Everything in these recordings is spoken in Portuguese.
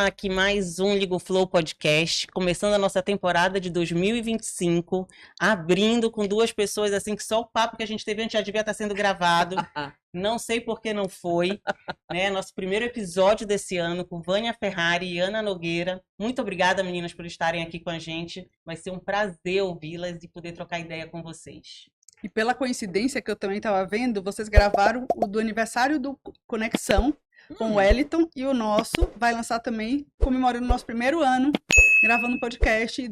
aqui mais um Ligo Flow Podcast, começando a nossa temporada de 2025, abrindo com duas pessoas assim que só o papo que a gente teve antes já devia estar sendo gravado. Não sei por que não foi, né? Nosso primeiro episódio desse ano com Vânia Ferrari e Ana Nogueira. Muito obrigada, meninas, por estarem aqui com a gente. Vai ser um prazer ouvi-las e poder trocar ideia com vocês. E pela coincidência que eu também estava vendo, vocês gravaram o do aniversário do Conexão com o Wellington, e o nosso vai lançar também, comemorando o nosso primeiro ano, gravando um podcast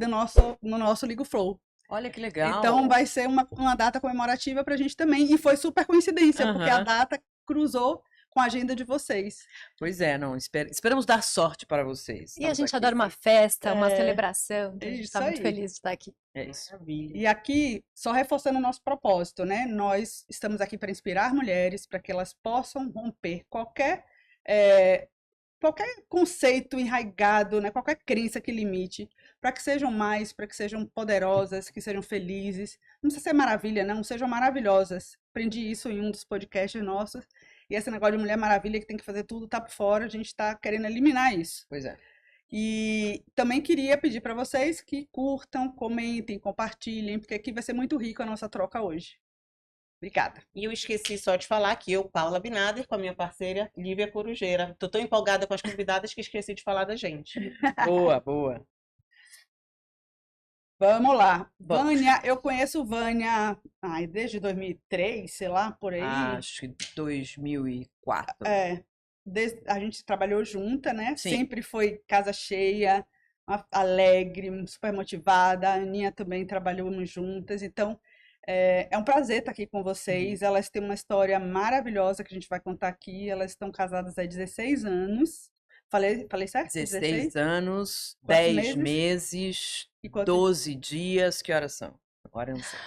no nosso Ligo Flow. Olha que legal. Então vai ser uma data comemorativa pra gente também, e foi super coincidência, porque a data cruzou com a agenda de vocês. Pois é, não, esperamos dar sorte para vocês. E a gente adora uma festa, uma celebração, então a gente está muito aí. feliz de estar aqui. É isso. E aqui, só reforçando o nosso propósito, né? Nós estamos aqui para inspirar mulheres, para que elas possam romper qualquer conceito enraizado, né? Qualquer crença que limite, para que sejam mais, para que sejam poderosas, que sejam felizes. Não precisa ser maravilha, não, sejam maravilhosas. Aprendi isso em um dos podcasts nossos. E esse negócio de Mulher Maravilha que tem que fazer tudo tá por fora, a gente está querendo eliminar isso. Pois é. E também queria pedir para vocês que curtam, comentem, compartilhem, porque aqui vai ser muito rico a nossa troca hoje. Obrigada. E eu esqueci só de falar que eu, Paula Binader, com a minha parceira Lívia Corujeira. Tô tão empolgada com as convidadas que esqueci de falar da gente. Boa, boa. Vamos lá. Vânia, eu conheço Vânia desde 2003, sei lá, por aí. Acho que 2004. A gente trabalhou junta, né? Sim. Sempre foi casa cheia, alegre, super motivada. A Aninha também trabalhamos juntas. Então, é um prazer estar aqui com vocês. Elas têm uma história maravilhosa que a gente vai contar aqui. Elas estão casadas há 16 anos. Falei certo? 16 anos, Quantos 10 meses, E quantos 12 dias. Que horas são? Agora eu não sei.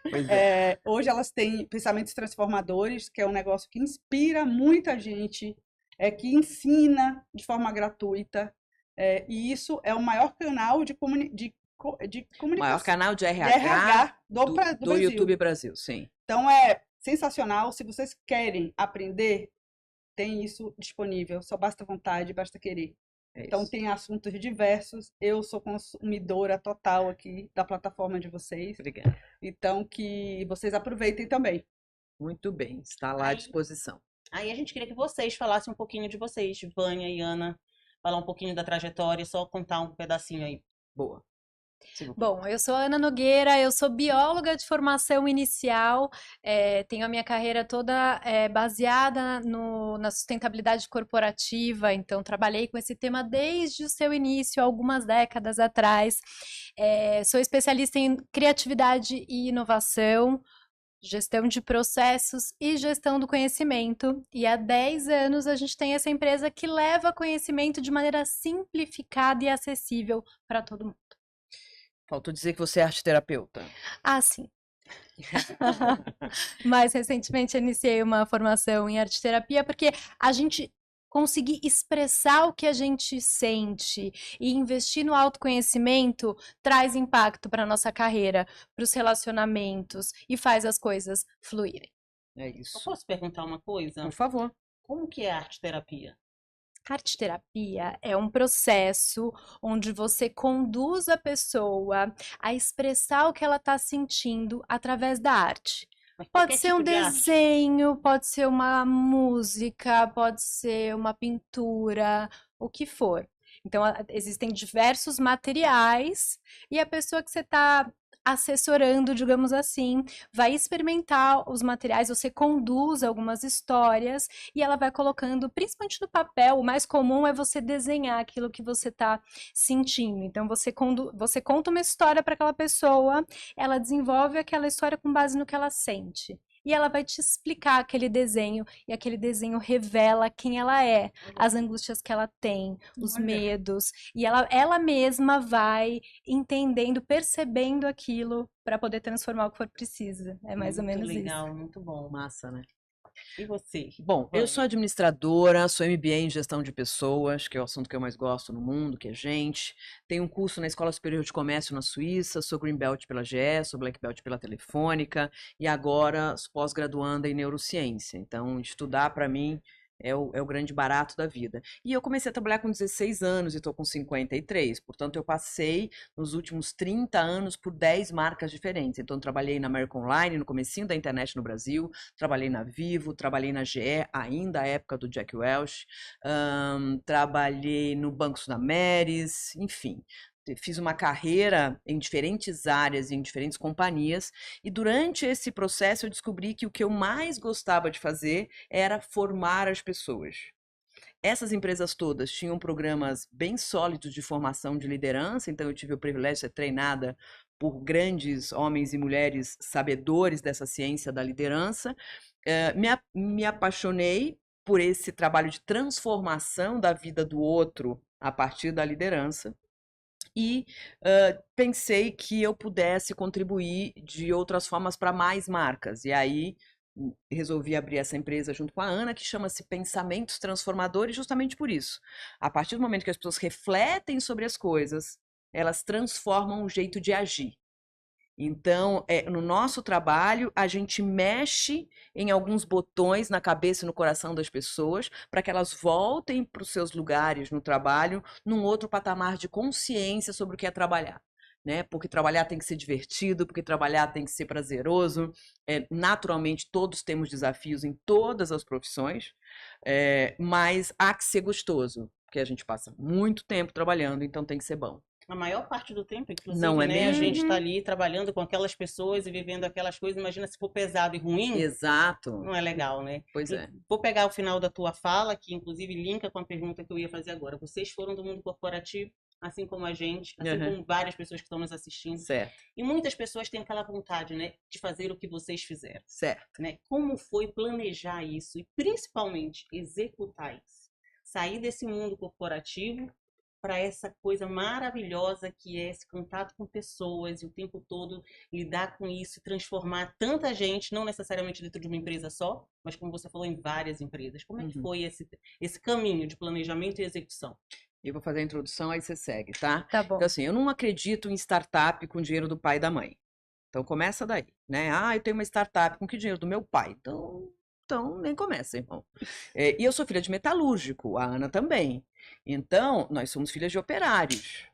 Pois é. Hoje elas têm pensamentos transformadores, que é um negócio que inspira muita gente, que ensina de forma gratuita, e isso é o maior canal de comunicação. Maior canal de RH RH do Brasil. YouTube Brasil, sim. Então é sensacional. Se vocês querem aprender, tem isso disponível. Só basta vontade, basta querer. Então tem assuntos diversos. Eu sou consumidora total aqui da plataforma de vocês. Obrigada. Então que vocês aproveitem também. Muito bem, está lá à disposição. Aí a gente queria que vocês falassem um pouquinho de vocês, Vânia e Ana, falar um pouquinho da trajetória, só contar um pedacinho aí. Boa. Bom, eu sou a Ana Nogueira, eu sou bióloga de formação inicial, tenho a minha carreira toda baseada na sustentabilidade corporativa, então trabalhei com esse tema desde o seu início, algumas décadas atrás. Sou especialista em criatividade e inovação, gestão de processos e gestão do conhecimento. E há 10 anos a gente tem essa empresa que leva conhecimento de maneira simplificada e acessível para todo mundo. Faltou dizer que você é arteterapeuta. Sim. Mais recentemente iniciei uma formação em arte-terapia porque a gente conseguir expressar o que a gente sente e investir no autoconhecimento traz impacto para a nossa carreira, para os relacionamentos e faz as coisas fluírem. É isso. Eu posso perguntar uma coisa? Por favor. Como que é a arte-terapia? Arte-terapia é um processo onde você conduz a pessoa a expressar o que ela está sentindo através da arte. Pode ser um desenho, pode ser uma música, pode ser uma pintura, o que for. Então, existem diversos materiais e a pessoa que você está assessorando, digamos assim, vai experimentar os materiais, você conduz algumas histórias e ela vai colocando, principalmente no papel, o mais comum é você desenhar aquilo que você está sentindo. Então, você conta uma história para aquela pessoa, ela desenvolve aquela história com base no que ela sente. E ela vai te explicar aquele desenho, e aquele desenho revela quem ela é, as angústias que ela tem, os medos, e ela mesma vai entendendo, percebendo aquilo para poder transformar o que for preciso. É mais ou menos isso. Muito legal, muito bom. Massa, né? E você? Bom, eu sou administradora, sou MBA em gestão de pessoas, que é o assunto que eu mais gosto no mundo, que é gente. Tenho um curso na Escola Superior de Comércio na Suíça, sou Green Belt pela GE, sou Black Belt pela Telefônica e agora sou pós-graduanda em neurociência. Então, estudar para mim é o grande barato da vida. E eu comecei a trabalhar com 16 anos e estou com 53. Portanto, eu passei nos últimos 30 anos por 10 marcas diferentes. Então, trabalhei na American Online, no comecinho da internet no Brasil, trabalhei na Vivo, trabalhei na GE, ainda à época do Jack Welch, trabalhei no Banco Sudameris, enfim. Fiz uma carreira em diferentes áreas, em diferentes companhias, e durante esse processo eu descobri que o que eu mais gostava de fazer era formar as pessoas. Essas empresas todas tinham programas bem sólidos de formação de liderança, então eu tive o privilégio de ser treinada por grandes homens e mulheres sabedores dessa ciência da liderança. Me apaixonei por esse trabalho de transformação da vida do outro a partir da liderança. E pensei que eu pudesse contribuir de outras formas para mais marcas. E aí resolvi abrir essa empresa junto com a Ana, que chama-se Pensamentos Transformadores, justamente por isso. A partir do momento que as pessoas refletem sobre as coisas, elas transformam o jeito de agir. Então, no nosso trabalho, a gente mexe em alguns botões na cabeça e no coração das pessoas para que elas voltem para os seus lugares no trabalho num outro patamar de consciência sobre o que é trabalhar. Né? Porque trabalhar tem que ser divertido, porque trabalhar tem que ser prazeroso. Naturalmente, todos temos desafios em todas as profissões, mas há que ser gostoso, porque a gente passa muito tempo trabalhando, então tem que ser bom. A maior parte do tempo, inclusive, Não é né? A mesmo? gente está ali trabalhando com aquelas pessoas e vivendo aquelas coisas. Imagina se for pesado e ruim, Exato. não é legal, né? Pois é. Vou pegar o final da tua fala, que inclusive linka com a pergunta que eu ia fazer agora. Vocês foram do mundo corporativo, assim como a gente, assim como várias pessoas que estão nos assistindo. Certo. E muitas pessoas têm aquela vontade, né, de fazer o que vocês fizeram. Certo. Né? Como foi planejar isso e principalmente executar isso? Sair desse mundo corporativo para essa coisa maravilhosa que é esse contato com pessoas e o tempo todo lidar com isso e transformar tanta gente, não necessariamente dentro de uma empresa só, mas como você falou, em várias empresas. Como é que foi esse caminho de planejamento e execução? Eu vou fazer a introdução, aí você segue, tá? Tá bom. Então, assim, eu não acredito em startup com dinheiro do pai e da mãe. Então, começa daí, né? Ah, eu tenho uma startup com que dinheiro? Do meu pai. Então nem começa, irmão. E eu sou filha de metalúrgico, a Ana também. Então, nós somos filhas de operários.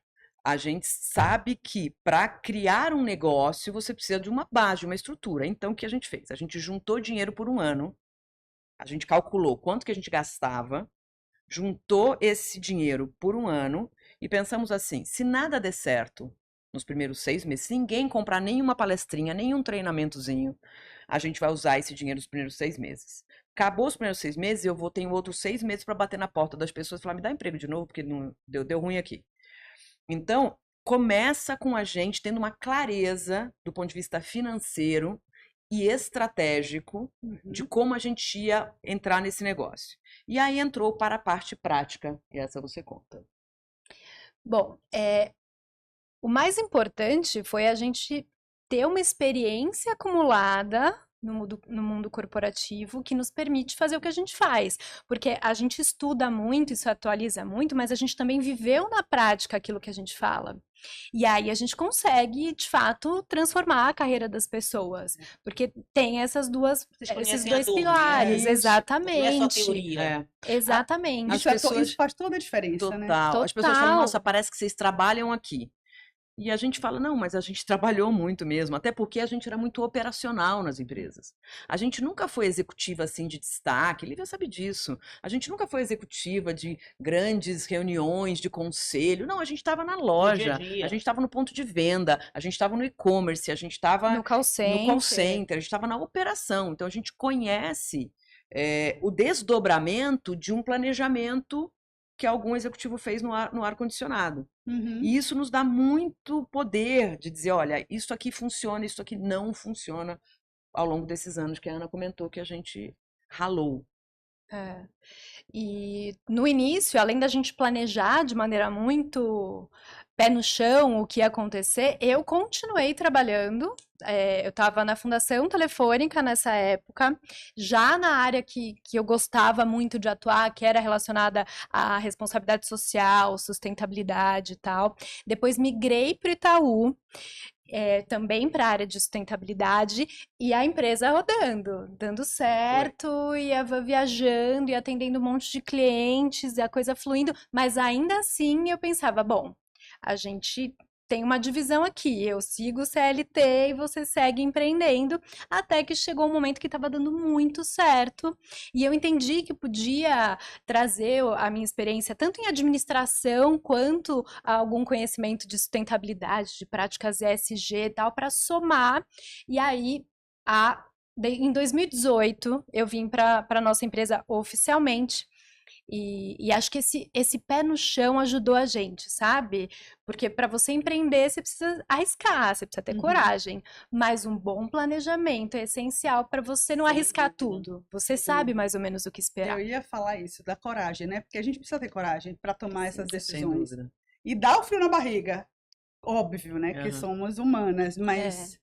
A gente sabe que para criar um negócio, você precisa de uma base, de uma estrutura. Então, o que a gente fez? A gente juntou dinheiro por um ano, a gente calculou quanto que a gente gastava, juntou esse dinheiro por um ano e pensamos assim, se nada der certo nos primeiros 6 meses, se ninguém comprar nenhuma palestrinha, nenhum treinamentozinho, a gente vai usar esse dinheiro nos primeiros 6 meses. Acabou os primeiros 6 meses, eu vou ter outros 6 meses para bater na porta das pessoas e falar, me dá emprego de novo, porque não deu ruim aqui. Então, começa com a gente tendo uma clareza do ponto de vista financeiro e estratégico de como a gente ia entrar nesse negócio. E aí entrou para a parte prática, e essa você conta. Bom, o mais importante foi a gente ter uma experiência acumulada no mundo corporativo que nos permite fazer o que a gente faz. Porque a gente estuda muito, isso atualiza muito, mas a gente também viveu na prática aquilo que a gente fala. E aí a gente consegue, de fato, transformar a carreira das pessoas. Porque tem esses dois pilares, né? exatamente. Não é só teoria. Exatamente. Isso faz toda a diferença, né? Total. As pessoas falam, nossa, parece que vocês trabalham aqui. E a gente fala, não, mas a gente trabalhou muito mesmo, até porque a gente era muito operacional nas empresas. A gente nunca foi executiva, assim, de destaque, Lívia sabe disso. A gente nunca foi executiva de grandes reuniões de conselho. Não, a gente estava na loja, a gente estava no ponto de venda, a gente estava no e-commerce, a gente estava no call center, a gente estava na operação. Então, a gente conhece o desdobramento de um planejamento que algum executivo fez no ar-condicionado. E isso nos dá muito poder de dizer, olha, isso aqui funciona, isso aqui não funciona, ao longo desses anos que a Ana comentou que a gente ralou. E no início, além da gente planejar de maneira muito pé no chão o que ia acontecer, eu continuei trabalhando. Eu estava na Fundação Telefônica nessa época, já na área que eu gostava muito de atuar, que era relacionada à responsabilidade social, sustentabilidade e tal. Depois migrei para o Itaú também para a área de sustentabilidade, e a empresa rodando, dando certo, ia viajando e atendendo um monte de clientes, e a coisa fluindo, mas ainda assim eu pensava, bom, a gente tem uma divisão aqui, eu sigo o CLT e você segue empreendendo, até que chegou um momento que estava dando muito certo, e eu entendi que podia trazer a minha experiência tanto em administração quanto algum conhecimento de sustentabilidade, de práticas ESG e tal, para somar. E aí, em 2018, eu vim para a nossa empresa oficialmente. E acho que esse pé no chão ajudou a gente, sabe? Porque para você empreender, você precisa arriscar, você precisa ter coragem. Mas um bom planejamento é essencial para você não arriscar tudo. Você sabe mais ou menos o que esperar. Eu ia falar isso, da coragem, né? Porque a gente precisa ter coragem para tomar essas Sem decisões. dúvida. E dá o frio na barriga. Óbvio, né? Que Aham. somos humanas, mas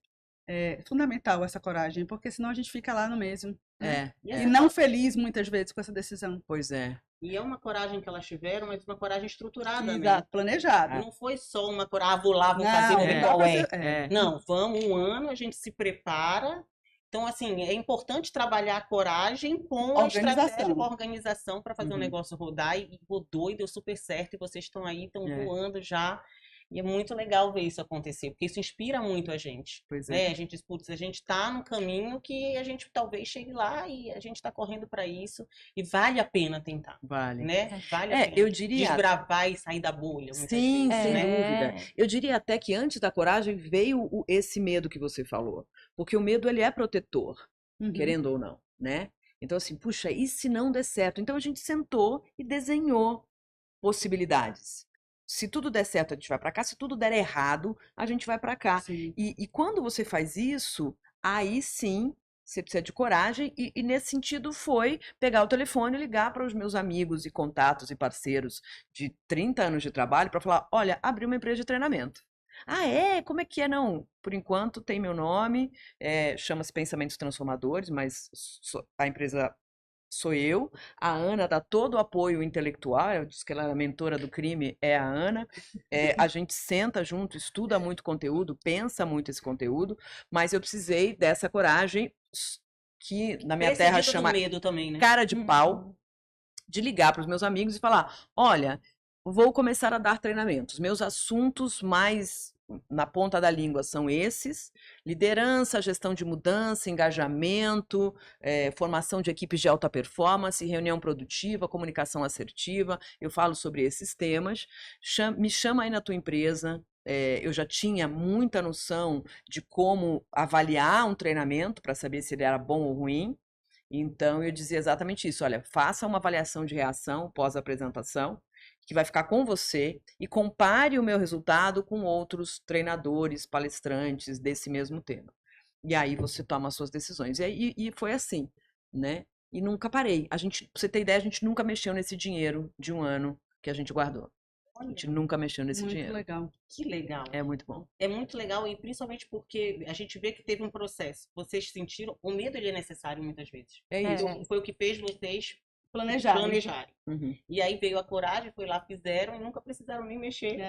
é fundamental essa coragem, porque senão a gente fica lá no mesmo. Né? E não feliz muitas vezes com essa decisão. Pois é. E é uma coragem que elas tiveram, mas uma coragem estruturada, né? Exato, planejada. Não foi só uma coragem, vou lá, vou Não, fazer, vou ver qual é. É. Não, vamos um ano, a gente se prepara. Então, assim, é importante trabalhar a coragem com a estratégia, com a organização para fazer o negócio rodar. E rodou e deu super certo. E vocês estão aí, estão voando já. E é muito legal ver isso acontecer, porque isso inspira muito a gente. Pois A gente diz, putz, a gente tá num caminho que a gente talvez chegue lá e a gente tá correndo para isso. E vale a pena tentar. Vale. Né? Vale a pena. Eu diria... Desbravar e sair da bolha. Sim, vezes, sem né? dúvida. Eu diria até que antes da coragem veio esse medo que você falou. Porque o medo, ele é protetor, querendo ou não, né? Então, assim, puxa, e se não der certo? Então, a gente sentou e desenhou possibilidades. Se tudo der certo, a gente vai para cá. Se tudo der errado, a gente vai para cá. E quando você faz isso, aí sim você precisa de coragem. E nesse sentido foi pegar o telefone e ligar para os meus amigos e contatos e parceiros de 30 anos de trabalho para falar, olha, abri uma empresa de treinamento. Ah, é? Como é que é? Não, por enquanto tem meu nome, chama-se Pensamentos Transformadores, mas a empresa... sou eu, a Ana dá todo o apoio intelectual, eu disse que ela era a mentora do crime, é a Ana, a gente senta junto, estuda muito conteúdo, pensa muito esse conteúdo, mas eu precisei dessa coragem, que na minha terra chama medo também, né? cara de pau, de ligar para os meus amigos e falar, olha, vou começar a dar treinamentos, meus assuntos mais... na ponta da língua são esses: liderança, gestão de mudança, engajamento, formação de equipes de alta performance, reunião produtiva, comunicação assertiva. Eu falo sobre esses temas. Me chama aí na tua empresa. Eu já tinha muita noção de como avaliar um treinamento para saber se ele era bom ou ruim. Então eu dizia exatamente isso: olha, faça uma avaliação de reação pós-apresentação, que vai ficar com você, e compare o meu resultado com outros treinadores, palestrantes desse mesmo tema. E aí você toma as suas decisões. E foi assim, né? E nunca parei. Pra você ter ideia, a gente nunca mexeu nesse dinheiro de um ano que a gente guardou. A gente nunca mexeu nesse dinheiro. Muito legal. Que legal. É muito bom. É muito legal, e principalmente porque a gente vê que teve um processo. Vocês sentiram, o medo ele é necessário muitas vezes. É isso. Então, foi o que fez vocês planejarem. E aí veio a coragem, foi lá, fizeram e nunca precisaram nem mexer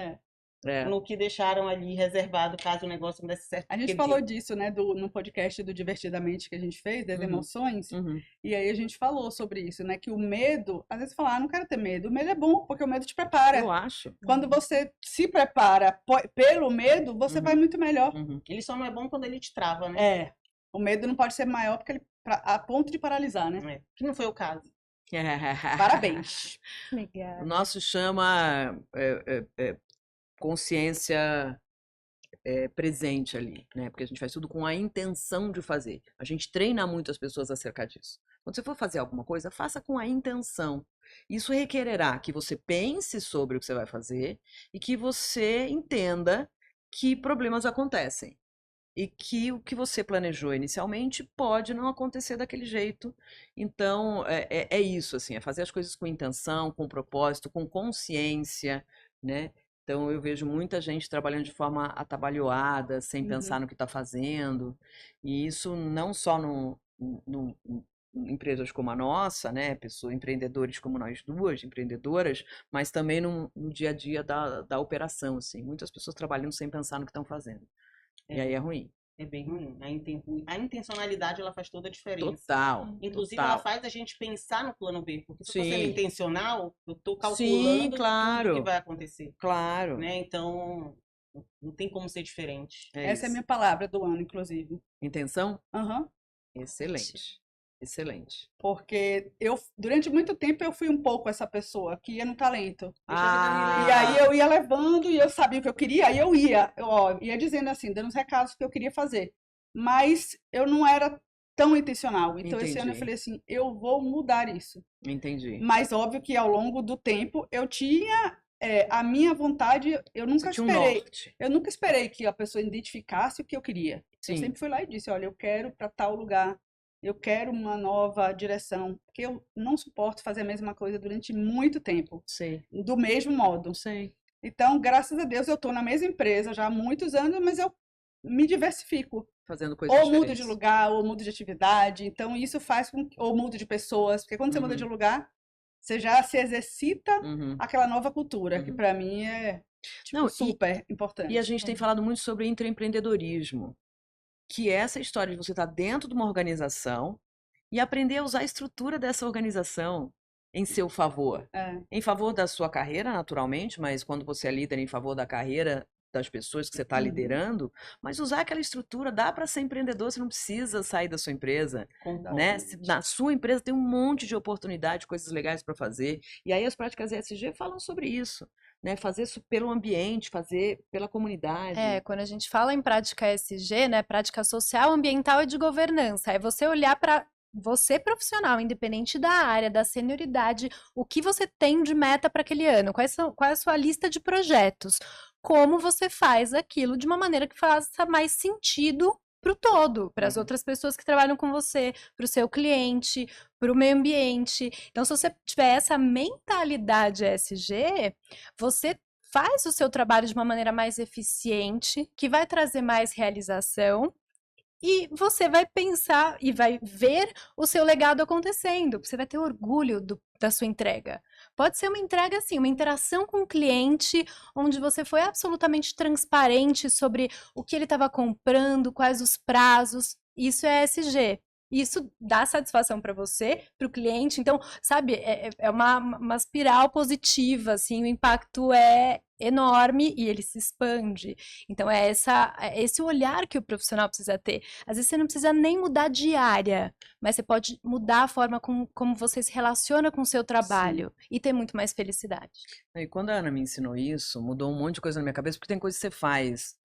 É. no que deixaram ali reservado caso o negócio não desse certo. A gente falou disso, né, no podcast do Divertidamente que a gente fez, das emoções, e aí a gente falou sobre isso, né, que o medo, às vezes fala, não quero ter medo. O medo é bom, porque o medo te prepara. Eu acho. Quando você se prepara pelo medo, você vai muito melhor. Ele só não é bom quando ele te trava, né? O medo não pode ser maior porque ele a ponto de paralisar, né? Que não foi o caso. Parabéns. Legal. O nosso chama consciência presente ali, né? Porque a gente faz tudo com a intenção de fazer. A gente treina muito as pessoas acerca disso. Quando você for fazer alguma coisa, faça com a intenção. Isso requererá que você pense sobre o que você vai fazer e que você entenda que problemas acontecem. E que o que você planejou inicialmente pode não acontecer daquele jeito. Então, é isso, assim, é fazer as coisas com intenção, com propósito, com consciência, né? Então, eu vejo muita gente trabalhando de forma atabalhoada, sem pensar no que está fazendo. E isso não só em empresas como a nossa, né? Empreendedores como nós duas, empreendedoras, mas também no dia a dia da operação, assim. Muitas pessoas trabalhando sem pensar no que estão fazendo. E aí é ruim. É bem ruim. A intencionalidade, ela faz toda a diferença. Total. Inclusive, total. ela faz a gente pensar no plano B. Porque se eu tô sendo Sim. intencional, eu tô Sim, calculando claro. tudo que vai acontecer. Claro. Né? Então, não tem como ser diferente. Essa é a isso. minha palavra do ano, inclusive. Intenção? Aham. Excelente. Excelente. Porque durante muito tempo, eu fui um pouco essa pessoa que ia no talento. Ah, E aí eu ia levando e eu sabia o que eu queria, aí eu ia dizendo assim, dando os recados que eu queria fazer. Mas eu não era tão intencional. Então esse ano eu Entendi. falei assim, eu vou mudar isso. entendi. Mas óbvio que ao longo do tempo eu tinha a minha vontade, eu nunca Você tinha um esperei. norte. Eu nunca esperei que a pessoa identificasse o que eu queria. Eu Sim. sempre fui lá e disse, olha, eu quero para tal lugar. Eu quero uma nova direção, porque eu não suporto fazer a mesma coisa durante muito tempo, Sei. do mesmo modo. Não sei. Então, graças a Deus, eu estou na mesma empresa já há muitos anos, mas eu me diversifico. Fazendo coisas Ou mudo diferentes. de lugar, ou mudo de atividade. Então, isso faz com que... Ou mudo de pessoas, porque quando você muda de lugar, você já se exercita Uhum. aquela nova cultura, que Uhum. para mim é tipo, Não, super importante. E a gente tem falado muito sobre intraempreendedorismo, que é essa história de você estar dentro de uma organização e aprender a usar a estrutura dessa organização em seu favor. É. Em favor da sua carreira, naturalmente, mas quando você é líder, em favor da carreira das pessoas que você está Uhum. liderando, mas usar aquela estrutura, dá para ser empreendedor, você não precisa sair da sua empresa, né? Na sua empresa tem um monte de oportunidade, coisas legais para fazer, e aí as práticas ESG falam sobre isso, né? Fazer isso pelo ambiente, fazer pela comunidade. Quando a gente fala em prática ESG, né, prática social, ambiental e de governança, é você olhar para você profissional, independente da área, da senioridade, o que você tem de meta para aquele ano, qual é a sua lista de projetos, como você faz aquilo de uma maneira que faça mais sentido para o todo, para as outras pessoas que trabalham com você, para o seu cliente, para o meio ambiente. Então, se você tiver essa mentalidade ESG, você faz o seu trabalho de uma maneira mais eficiente, que vai trazer mais realização, e você vai pensar e vai ver o seu legado acontecendo. Você vai ter orgulho da sua entrega. Pode ser uma entrega assim, uma interação com o cliente, onde você foi absolutamente transparente sobre o que ele estava comprando, quais os prazos. Isso é ESG. Isso dá satisfação para você, para o cliente. Então, sabe, é uma espiral positiva, assim, o impacto é enorme e ele se expande. Então, é esse olhar que o profissional precisa ter. Às vezes, você não precisa nem mudar de área, mas você pode mudar a forma como você se relaciona com o seu trabalho e ter muito mais felicidade. E quando a Ana me ensinou isso, mudou um monte de coisa na minha cabeça, porque tem coisa que você faz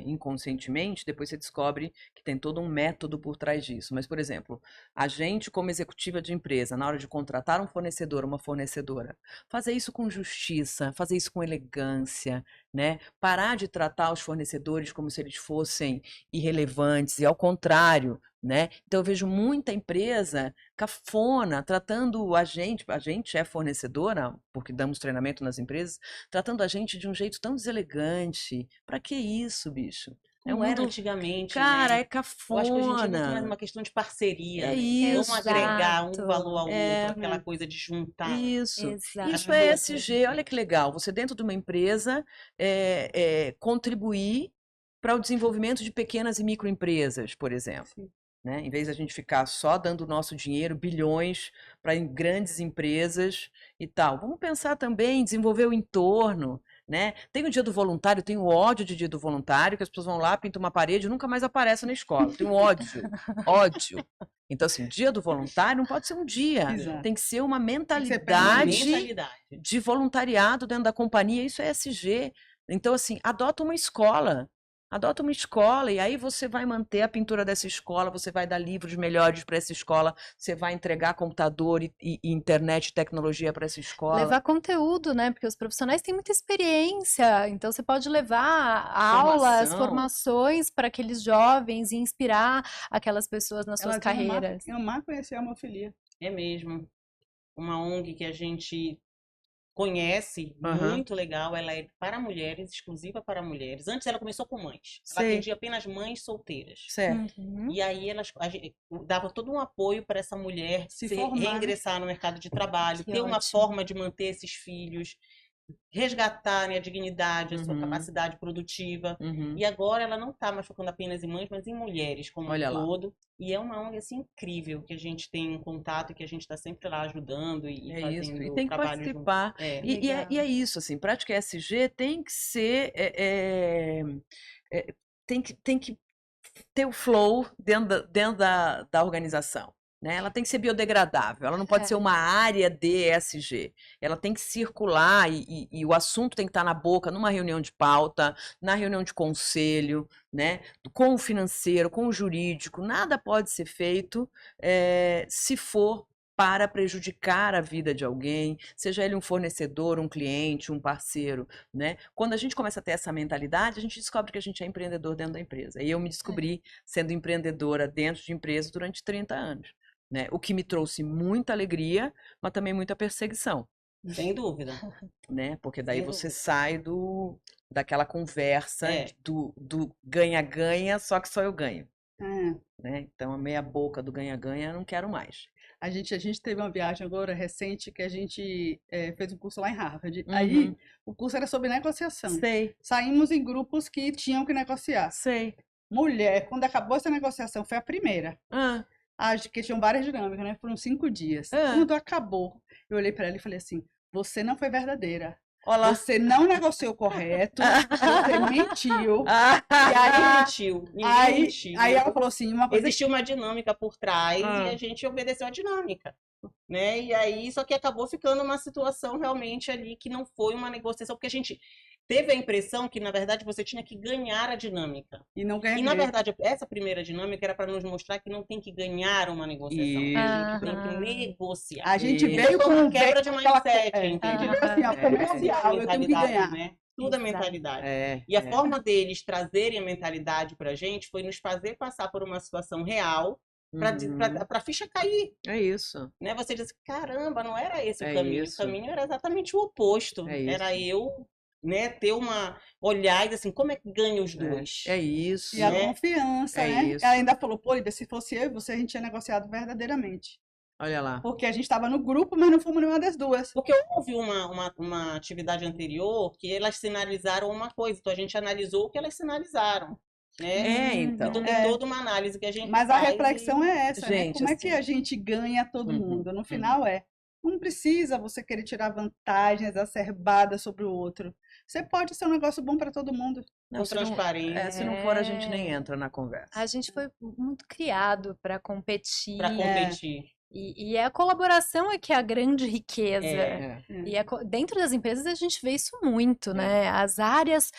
inconscientemente, depois você descobre que tem todo um método por trás disso. Mas, por exemplo, a gente, como executiva de empresa, na hora de contratar um fornecedor, uma fornecedora, fazer isso com justiça, fazer isso com elegância, né? Parar de tratar os fornecedores como se eles fossem irrelevantes, e ao contrário, né? Então eu vejo muita empresa cafona tratando a gente é fornecedora, porque damos treinamento nas empresas, tratando a gente de um jeito tão deselegante. Pra que isso, bicho? Não era antigamente, cara, né? é cafona. Eu acho que hoje em dia é muito mais uma questão de parceria, É né? isso. Vamos agregar um Exato. valor ao outro, aquela coisa de juntar. Isso. Exato. Isso é ESG, olha que legal. Você dentro de uma empresa contribuir para o desenvolvimento de pequenas e microempresas, por exemplo. Sim. Né? Em vez de a gente ficar só dando o nosso dinheiro, bilhões, para grandes empresas e tal. Vamos pensar também em desenvolver o entorno, né? Tem o dia do voluntário, eu tenho ódio de dia do voluntário, que as pessoas vão lá, pintam uma parede e nunca mais aparecem na escola. Tenho ódio, ódio. Então, assim, dia do voluntário não pode ser um dia. Exato. Tem que ser uma Uma mentalidade Mentalidade. de voluntariado dentro da companhia. Isso é ESG. Então, assim, adota uma escola. Adota uma escola e aí você vai manter a pintura dessa escola, você vai dar livros melhores para essa escola, você vai entregar computador e internet e tecnologia para essa escola. Levar conteúdo, né? Porque os profissionais têm muita experiência, então você pode levar aulas, formações para aqueles jovens e inspirar aquelas pessoas nas suas carreiras. Eu amar conhecer a hemofilia. É mesmo. Uma ONG que a gente conhece, Aham. muito legal. Ela é para mulheres, exclusiva para mulheres. Antes ela começou com mães. Ela Sei. atendia apenas mães solteiras. Certo. Uhum. E aí a gente dava todo um apoio para essa mulher Se formar, né? reingressar no mercado de trabalho, Que ter uma ótimo. forma de manter esses filhos. resgatarem a dignidade, a sua Uhum. capacidade produtiva. Uhum. E agora ela não está mais focando apenas em mães, mas em mulheres como Olha um lá. todo. E é uma ONG assim, incrível que a gente tem um contato e que a gente está sempre lá ajudando e É isso, fazendo e tem que trabalho junto. participar. É. E é isso, assim, prática ESG tem que ser, tem que ter o flow dentro da organização, né? Ela tem que ser biodegradável, ela não pode ser uma área de ESG, ela tem que circular e o assunto tem que estar na boca, numa reunião de pauta, na reunião de conselho, né? Com o financeiro, com o jurídico, nada pode ser feito se for para prejudicar a vida de alguém, seja ele um fornecedor, um cliente, um parceiro, né? Quando a gente começa a ter essa mentalidade, a gente descobre que a gente é empreendedor dentro da empresa. E eu me descobri sendo empreendedora dentro de empresa durante 30 anos, né? O que me trouxe muita alegria, mas também muita perseguição, Sem dúvida. né? Porque daí Sem você dúvida. sai daquela conversa do ganha-ganha, só que só eu ganho. Né? Então, a meia boca do ganha-ganha eu não quero mais. A gente teve uma viagem agora recente que a gente fez um curso lá em Harvard. Uhum. Aí, o curso era sobre negociação. Sei, Saímos em grupos que tinham que negociar. sei. Mulher, quando acabou essa negociação, foi a primeira. Ah, Que tinham várias dinâmicas, né? Foram 5 dias. Ah. Quando acabou, eu olhei para ela e falei assim: você não foi verdadeira. olha lá. Você não negociou correto. Você mentiu. Ah, E aí, Ninguém mentiu. Ninguém mentiu. aí ela falou assim: uma coisa. Existiu uma dinâmica por trás e Ah. a gente obedeceu a dinâmica, né? E aí, só que acabou ficando uma situação realmente ali que não foi uma negociação, porque a gente teve a impressão que, na verdade, você tinha que ganhar a dinâmica. E não ganhei. E, na verdade, essa primeira dinâmica era para nos mostrar que não tem que ganhar uma negociação, Isso. a gente tem que negociar. A gente Isso. veio Foi com uma quebra de aquela- mindset, A entende? gente veio assim, ó, comercial, eu tenho que Mentalidade, ganhar. né? Tudo é Exato. mentalidade. É, E a forma deles trazerem a mentalidade pra gente foi nos fazer passar por uma situação real para a ficha cair, É isso. né? Você diz, caramba, não era esse o É caminho. isso. O caminho era exatamente o oposto. É isso. Era eu, né, ter uma olhar e dizer assim, como é que ganha os dois? É isso. E a né? confiança, É né? isso. Ela ainda falou, pô, Lídia, se fosse eu e você, a gente tinha negociado verdadeiramente. Olha lá. Porque a gente estava no grupo, mas não fomos nenhuma das duas. Porque houve uma atividade anterior que elas sinalizaram uma coisa, então a gente analisou o que elas sinalizaram, né? Então. Então tem toda uma análise que a gente Mas a faz reflexão é essa, né? Gente, Como é que assim- a gente ganha todo Uhum, mundo? No final não precisa você querer tirar vantagem exacerbada sobre o outro. Você pode ser um negócio bom para todo mundo. Não, com se não- transparência. se não for, a gente nem entra na conversa. A gente foi muito criado para competir. para competir. E a colaboração é que é a grande riqueza. É. E dentro das empresas a gente vê isso muito, né? As áreas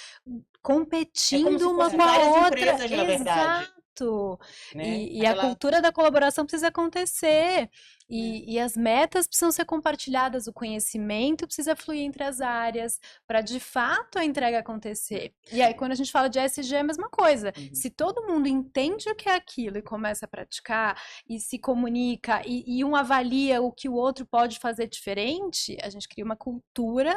competindo se uma fossem com a várias outra. empresas, na verdade. Exato. Né? E a Aquela- cultura da colaboração precisa acontecer. E as metas precisam ser compartilhadas, o conhecimento precisa fluir entre as áreas para de fato a entrega acontecer. E aí, quando a gente fala de ESG, é a mesma coisa. Uhum. Se todo mundo entende o que é aquilo e começa a praticar e se comunica e um avalia o que o outro pode fazer diferente, a gente cria uma cultura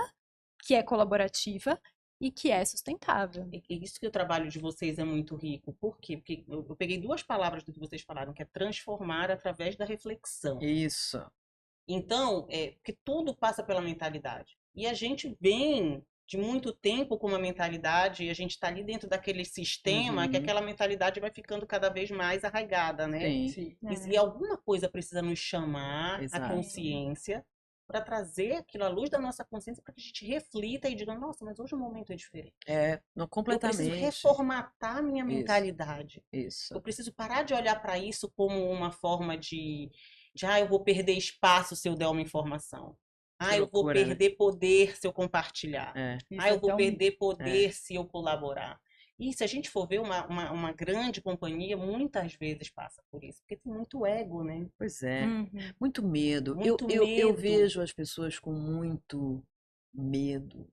que é colaborativa e que é sustentável. E isso que o trabalho de vocês é muito rico. Por quê? Porque eu peguei duas palavras do que vocês falaram, que é transformar através da reflexão. Isso. Então, porque tudo passa pela mentalidade. E a gente vem de muito tempo com uma mentalidade, e a gente está ali dentro daquele sistema, que Uhum. aquela mentalidade vai ficando cada vez mais arraigada, né? Sim. E alguma coisa precisa nos chamar Exato. a consciência para trazer aquilo à luz da nossa consciência para que a gente reflita e diga, nossa, mas hoje o momento é diferente. Não, Eu preciso completamente. reformatar a minha Isso. mentalidade. Isso. Eu preciso parar de olhar para isso como uma forma de eu vou perder espaço se eu der uma informação. Que Eu vou loucura, né? perder poder se eu compartilhar. Isso Eu é vou tão- perder poder se eu colaborar. E se a gente for ver uma grande companhia, muitas vezes passa por isso. Porque tem muito ego, né? Pois é. Uhum. Muito medo. Muito Eu medo. vejo as pessoas com muito medo,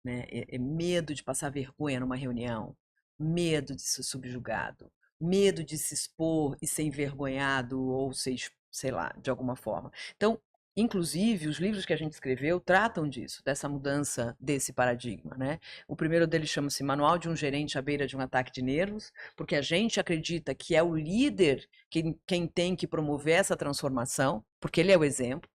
né? Medo de passar vergonha numa reunião, medo de ser subjugado, medo de se expor e ser envergonhado ou ser, sei lá, de alguma forma. Então, inclusive, os livros que a gente escreveu tratam disso, dessa mudança desse paradigma, né? O primeiro deles chama-se Manual de um Gerente à Beira de um Ataque de Nervos, porque a gente acredita que é o líder quem tem que promover essa transformação, porque ele é o exemplo.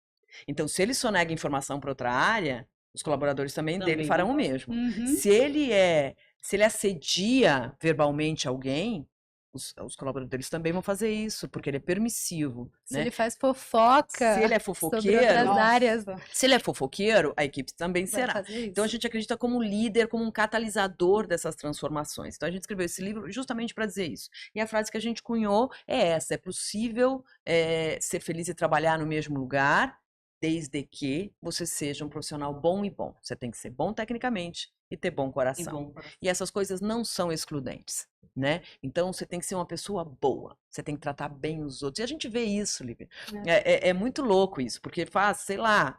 Então, se ele só nega informação para outra área, os colaboradores também dele Também farão vão o fazer. mesmo. Uhum. Se ele assedia verbalmente alguém, os colaboradores também vão fazer isso, porque ele é permissivo, Se né? ele faz fofoca Se ele é sobre fofoqueiro, outras Nossa. áreas, se ele é fofoqueiro, a equipe também vai será. fazer Então a isso. gente acredita como líder, como um catalisador dessas transformações. Então a gente escreveu esse livro justamente para dizer isso. E a frase que a gente cunhou é essa: é possível ser feliz e trabalhar no mesmo lugar, desde que você seja um profissional bom e bom. Você tem que ser bom tecnicamente e ter bom E coração. bom, E essas coisas não são excludentes, né? Então você tem que ser uma pessoa boa, você tem que tratar bem os outros. E a gente vê isso, Lívia. É muito louco isso, porque faz, sei lá,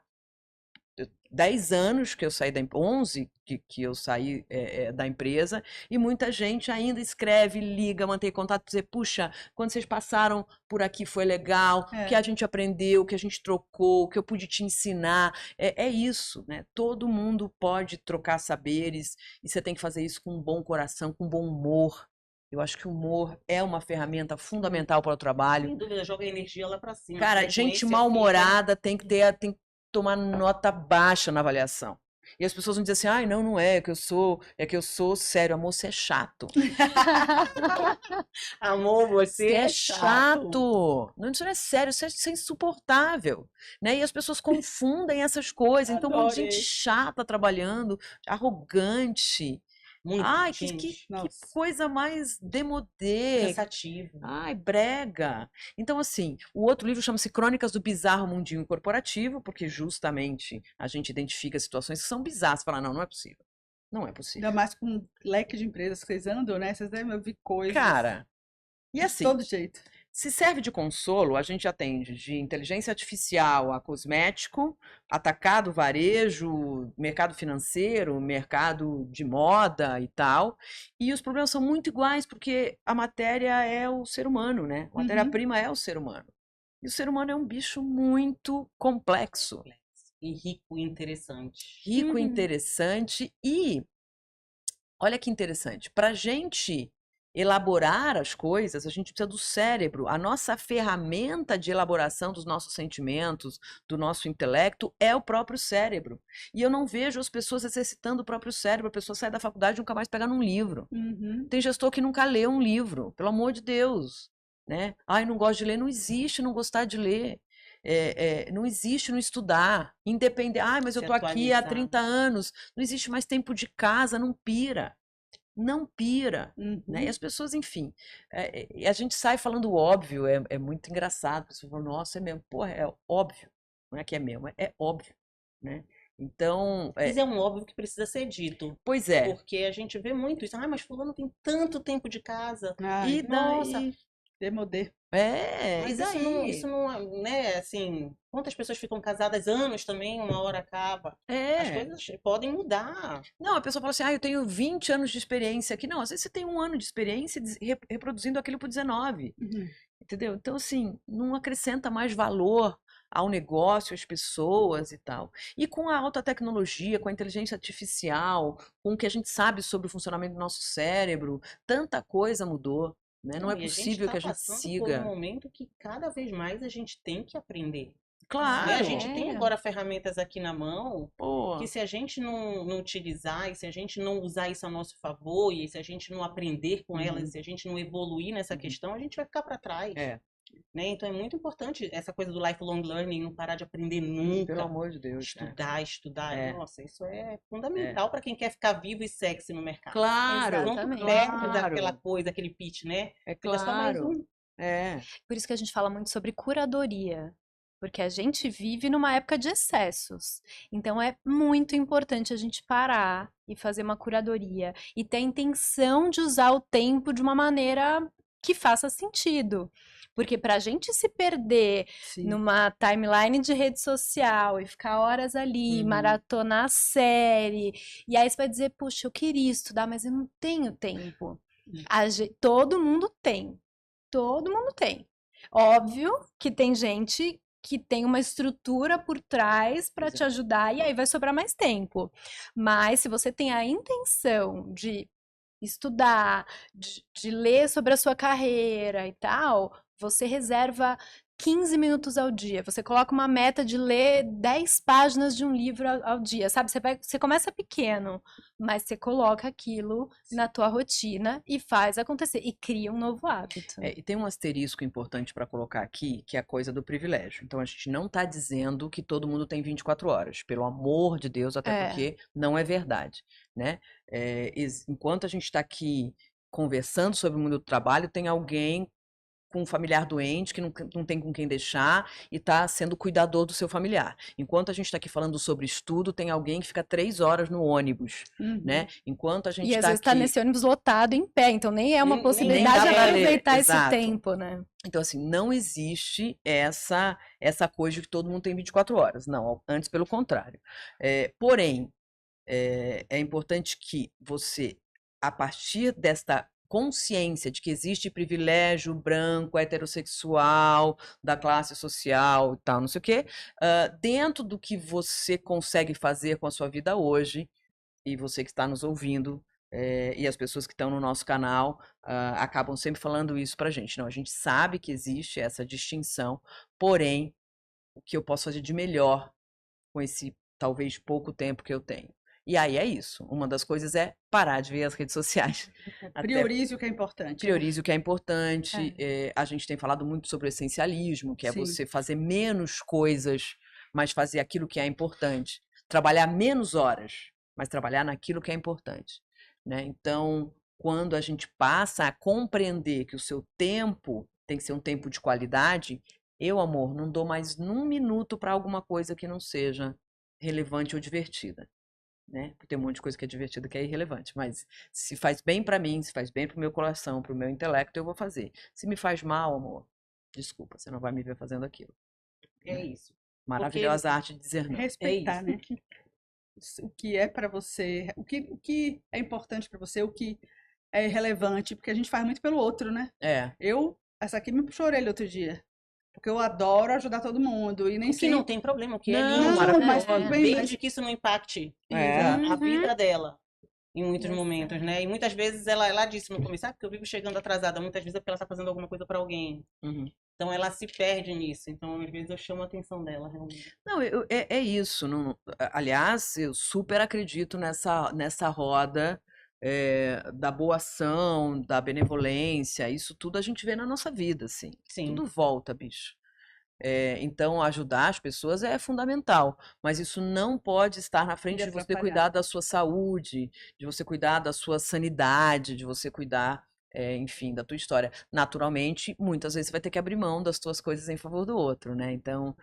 10 anos que eu saí 11 que eu saí da empresa, e muita gente ainda escreve, liga, mantém contato, dizer, puxa, quando vocês passaram por aqui foi legal, o que a gente aprendeu, o que a gente trocou, o que eu pude te ensinar. É isso, né? Todo mundo pode trocar saberes, e você tem que fazer isso com um bom coração, com um bom humor. Eu acho que o humor é uma ferramenta fundamental para o trabalho. sem dúvida, joga a energia lá pra cima. Cara, gente mal-humorada tem que tomar nota baixa na avaliação. E as pessoas vão dizer assim, ai, não é que eu sou sério. Amor, você é chato. Amor, você Você é é chato. chato. Não, isso não é sério, isso é insuportável. Né? E as pessoas confundem essas coisas. Então, um monte de gente Adorei. chata trabalhando, arrogante. Muito, Ai, que gente. Nossa. coisa mais demodê. Cansativo. Ai, brega. Então, assim, o outro livro chama-se Crônicas do Bizarro Mundinho Corporativo, porque justamente a gente identifica situações que são bizarras. Você fala, não é possível. Não é possível. Ainda mais com um leque de empresas que vocês andam, né? Vocês devem ouvir coisas Cara, e de assim, todo jeito. se serve de consolo, a gente atende de inteligência artificial a cosmético, atacado, varejo, mercado financeiro, mercado de moda e tal. E os problemas são muito iguais, porque a matéria é o ser humano, né? A matéria-prima é o ser humano. E o ser humano é um bicho muito complexo, E rico e interessante. rico e interessante. E olha que interessante, para a gente elaborar as coisas, a gente precisa do cérebro. A nossa ferramenta de elaboração dos nossos sentimentos, do nosso intelecto, é o próprio cérebro. E eu não vejo as pessoas exercitando o próprio cérebro. A pessoa sai da faculdade e nunca mais pega num livro. Uhum. Tem gestor que nunca leu um livro, pelo amor de Deus. Né? Ai, não gosto de ler. Não existe não gostar de ler. Não existe não estudar. Independente. Ai, mas eu Se tô aqui há atualizar. 30 anos. Não existe mais tempo de casa, não pira. Não pira, né? E as pessoas, enfim, a gente sai falando o óbvio, é muito engraçado. A pessoa fala, nossa, é mesmo, porra, é óbvio, não é que é mesmo, é óbvio, né? Então, Mas é um óbvio que precisa ser dito. pois é, Porque a gente vê muito isso. Ah, mas fulano tem tanto tempo de casa. Ai, e Nossa, daí? demodê. mas E daí? isso não, né, assim, quantas pessoas ficam casadas anos também, uma hora acaba. As coisas podem mudar. Não, a pessoa fala assim, eu tenho 20 anos de experiência aqui. Não, às vezes você tem 1 ano de experiência reproduzindo aquilo por 19. Uhum. Entendeu? Então, assim, não acrescenta mais valor ao negócio, às pessoas e tal. E com a alta tecnologia, com a inteligência artificial, com o que a gente sabe sobre o funcionamento do nosso cérebro, tanta coisa mudou, né? Não é E possível que a gente passando por um siga. momento que cada vez mais a gente tem que aprender. Claro. Né? A gente tem agora ferramentas aqui na mão Pô, que se a gente não utilizar e se a gente não usar isso a nosso favor e se a gente não aprender com elas, se a gente não evoluir nessa questão, a gente vai ficar para trás. Né? Então é muito importante essa coisa do lifelong learning, não parar de aprender nunca. pelo amor de Deus. Estudar. É. Nossa, isso é fundamental para quem quer ficar vivo e sexy no mercado. Claro, Exatamente. Perto daquela coisa, aquele pitch, né? é Fica só mais claro. um. Por isso que a gente fala muito sobre curadoria. Porque a gente vive numa época de excessos. Então é muito importante a gente parar e fazer uma curadoria e ter a intenção de usar o tempo de uma maneira que faça sentido. Porque para a gente se perder numa timeline de rede social e ficar horas ali, maratonar a série, e aí você vai dizer, puxa, eu queria estudar, mas eu não tenho tempo. Todo mundo tem. Todo mundo tem. Óbvio que tem gente que tem uma estrutura por trás para te ajudar e aí vai sobrar mais tempo. Mas se você tem a intenção de estudar, de ler sobre a sua carreira e tal, você reserva 15 minutos ao dia. Você coloca uma meta de ler 10 páginas de um livro ao dia, sabe? Você começa pequeno, mas você coloca aquilo na tua rotina e faz acontecer. E cria um novo hábito. E tem um asterisco importante para colocar aqui, que é a coisa do privilégio. Então, a gente não está dizendo que todo mundo tem 24 horas, pelo amor de Deus, até porque não é verdade, né? Enquanto a gente está aqui conversando sobre o mundo do trabalho, tem alguém com um familiar doente que não tem com quem deixar e está sendo cuidador do seu familiar. Enquanto a gente está aqui falando sobre estudo, tem alguém que fica 3 horas no ônibus, né? Enquanto a gente E às está vezes está nesse ônibus lotado em pé, então nem é uma Nem possibilidade dá de pra ler, aproveitar esse exato. tempo, né? Então, assim, não existe essa coisa de que todo mundo tem 24 horas. Não, antes pelo contrário. Porém, é importante que você, a partir desta consciência de que existe privilégio branco, heterossexual, da classe social e tal, não sei o quê, dentro do que você consegue fazer com a sua vida hoje, e você que está nos ouvindo, e as pessoas que estão no nosso canal, acabam sempre falando isso pra gente. Não, a gente sabe que existe essa distinção, porém, o que eu posso fazer de melhor com esse, talvez, pouco tempo que eu tenho. E aí é isso. Uma das coisas é parar de ver as redes sociais. Priorize o que é importante. Priorize o que é importante. A gente tem falado muito sobre o essencialismo, que é você fazer menos coisas, mas fazer aquilo que é importante. Trabalhar menos horas, mas trabalhar naquilo que é importante, né? Então, quando a gente passa a compreender que o seu tempo tem que ser um tempo de qualidade, eu, amor, não dou mais um minuto para alguma coisa que não seja relevante ou divertida, né? Porque tem um monte de coisa que é divertida que é irrelevante, mas se faz bem para mim, se faz bem pro meu coração, pro meu intelecto, eu vou fazer. Se me faz mal, amor, desculpa, você não vai me ver fazendo aquilo. É isso. Maravilhosa arte de dizer não. Respeitar, né? O que é para você, o que é importante para você, o que é relevante, porque a gente faz muito pelo outro, né? Essa aqui me puxou a orelha outro dia. Porque eu adoro ajudar todo mundo. E nem O que sempre. não tem problema, o que é Não, lindo, mas maravilhoso, tudo bem, desde que isso não impacte É. a vida dela. Em muitos momentos, né? E muitas vezes ela disse no começo, porque eu vivo chegando atrasada. Muitas vezes é porque ela está fazendo alguma coisa para alguém. Então ela se perde nisso. Então, às vezes, eu chamo a atenção dela, realmente. Não, é isso. Aliás, eu super acredito nessa roda da boa ação, da benevolência. Isso tudo a gente vê na nossa vida, assim. Sim. Tudo volta, bicho. Então, ajudar as pessoas é fundamental, mas isso não pode estar na frente de você cuidar da sua saúde, de você cuidar da sua sanidade, de você cuidar, enfim, da tua história. Naturalmente, muitas vezes você vai ter que abrir mão das tuas coisas em favor do outro, né? Então,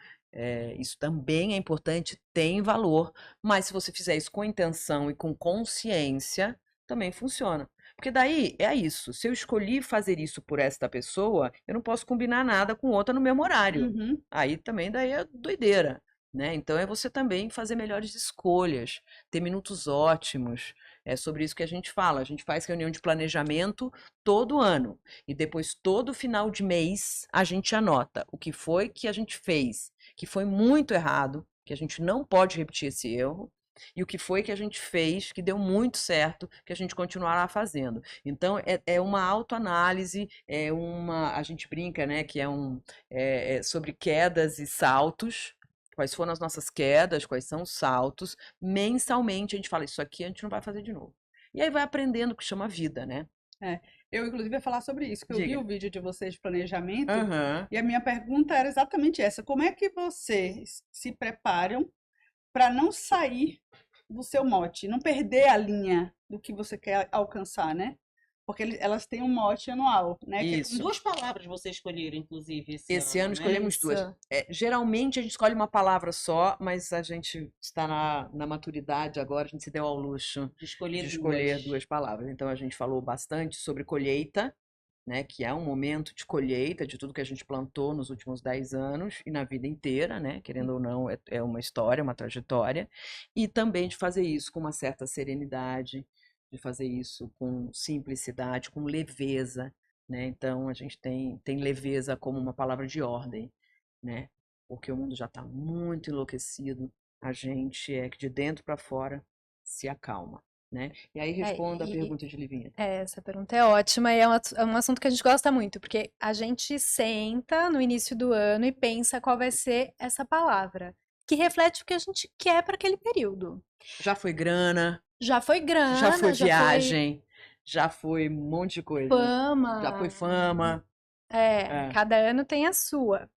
isso também é importante, tem valor, mas se você fizer isso com intenção e com consciência, também funciona. Porque daí é isso. Se eu escolhi fazer isso por esta pessoa, eu não posso combinar nada com outra no mesmo horário. Aí também daí é doideira, né? Então é você também fazer melhores escolhas, ter minutos ótimos. É sobre isso que a gente fala. A gente faz reunião de planejamento todo ano. E depois, todo final de mês, a gente anota o que foi que a gente fez, que foi muito errado, que a gente não pode repetir esse erro. E o que foi que a gente fez que deu muito certo, que a gente continuará fazendo. Então, é uma autoanálise, a gente brinca, né, que é sobre quedas e saltos. Quais foram as nossas quedas, quais são os saltos. Mensalmente a gente fala, isso aqui a gente não vai fazer de novo. E aí vai aprendendo o que chama vida, né? Eu, inclusive, ia falar sobre isso, que eu vi o vídeo de vocês de planejamento, Uhum. e a minha pergunta era exatamente essa. Como é que vocês se preparam para não sair do seu mote, não perder a linha do que você quer alcançar, né? Porque elas têm um mote anual, né? Isso. Duas palavras você escolheram, inclusive, esse ano né? escolhemos duas. Geralmente a gente escolhe uma palavra só, mas a gente está na maturidade agora, a gente se deu ao luxo de escolher duas palavras. Então a gente falou bastante sobre colheita, né, que é um momento de colheita de tudo que a gente plantou nos últimos 10 anos e na vida inteira, né, querendo ou não, é uma história, uma trajetória, e também de fazer isso com uma certa serenidade, de fazer isso com simplicidade, com leveza, né? Então a gente tem leveza como uma palavra de ordem, né? Porque o mundo já está muito enlouquecido, a gente é que de dentro para fora se acalma. né? E aí responda a pergunta de Livinha. Essa pergunta é ótima e é um assunto que a gente gosta muito, porque a gente senta no início do ano e pensa qual vai ser essa palavra, que reflete o que a gente quer para aquele período. Já foi grana, Já foi grana, já foi viagem, já foi um monte de coisa. fama. Já foi fama. Cada ano tem a sua.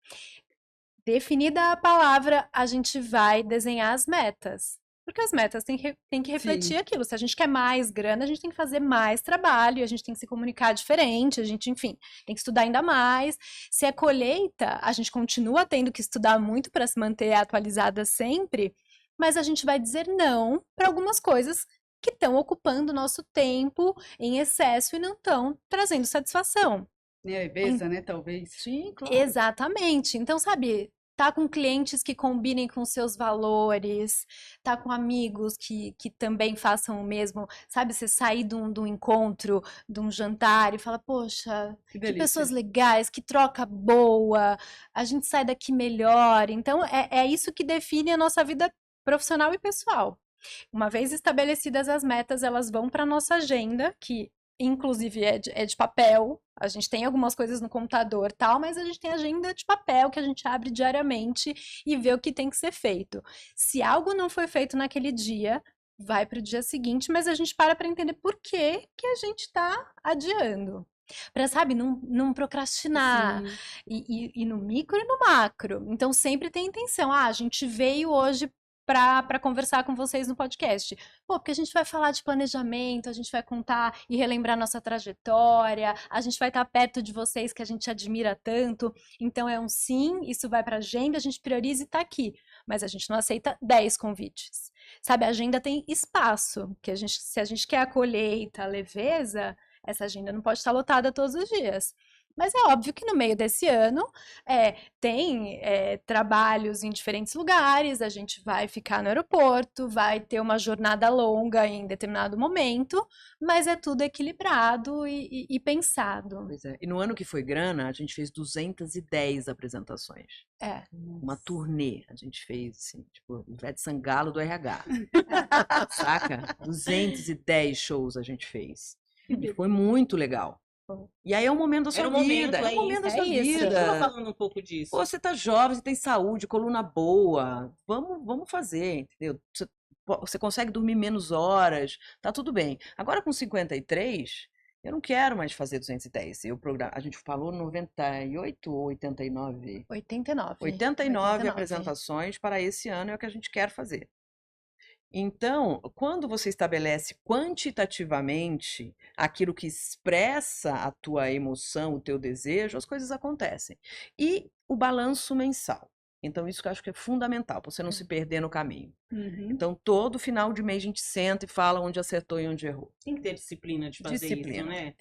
Definida a palavra, a gente vai desenhar as metas. Porque as metas têm que refletir aquilo. Se a gente quer mais grana, a gente tem que fazer mais trabalho, a gente tem que se comunicar diferente, a gente, enfim, tem que estudar ainda mais. Se é colheita, a gente continua tendo que estudar muito para se manter atualizada sempre, mas a gente vai dizer não para algumas coisas que estão ocupando o nosso tempo em excesso e não estão trazendo satisfação. Leveza, né, talvez. Sim, claro. Exatamente. Então, sabe, tá com clientes que combinem com seus valores, tá com amigos que também façam o mesmo, sabe? Você sair de um encontro, de um jantar e fala, poxa, que pessoas legais, que troca boa, a gente sai daqui melhor. Então, é isso que define a nossa vida profissional e pessoal. Uma vez estabelecidas as metas, elas vão para a nossa agenda, que inclusive é de papel. A gente tem algumas coisas no computador, tal, mas a gente tem agenda de papel que a gente abre diariamente e vê o que tem que ser feito. Se algo não foi feito naquele dia, vai para o dia seguinte, mas a gente para entender por que a gente está adiando. Para, sabe, não procrastinar. E no micro e no macro. Então, sempre tem intenção. A gente veio hoje para conversar com vocês no podcast. Porque a gente vai falar de planejamento, a gente vai contar e relembrar nossa trajetória, a gente vai estar perto de vocês que a gente admira tanto. Então é um sim, isso vai para a agenda, a gente prioriza e está aqui. Mas a gente não aceita 10 convites. Sabe, a agenda tem espaço, que se a gente quer a colheita, a leveza, essa agenda não pode estar lotada todos os dias. Mas é óbvio que no meio desse ano tem trabalhos em diferentes lugares, a gente vai ficar no aeroporto, vai ter uma jornada longa em determinado momento, mas é tudo equilibrado e pensado. Pois é. E no ano que foi grana, a gente fez 210 apresentações. Uma turnê. A gente fez, assim, tipo, Ivete Sangalo do RH. Saca? 210 shows a gente fez. E foi muito legal. E aí é o momento da sua vida. É o momento da sua vida. Eu falando um pouco disso. Pô, você tá jovem, você tem saúde, coluna boa. Vamos fazer, entendeu? Você consegue dormir menos horas, tá tudo bem. Agora com 53, eu não quero mais fazer 210. A gente falou 98 ou 89? 89. 89 apresentações para esse ano é o que a gente quer fazer. Então, quando você estabelece quantitativamente aquilo que expressa a tua emoção, o teu desejo, as coisas acontecem. E o balanço mensal. Então, isso que eu acho que é fundamental, para você não se perder no caminho. Então, todo final de mês a gente senta e fala onde acertou e onde errou. Tem que ter disciplina de fazer isso, né?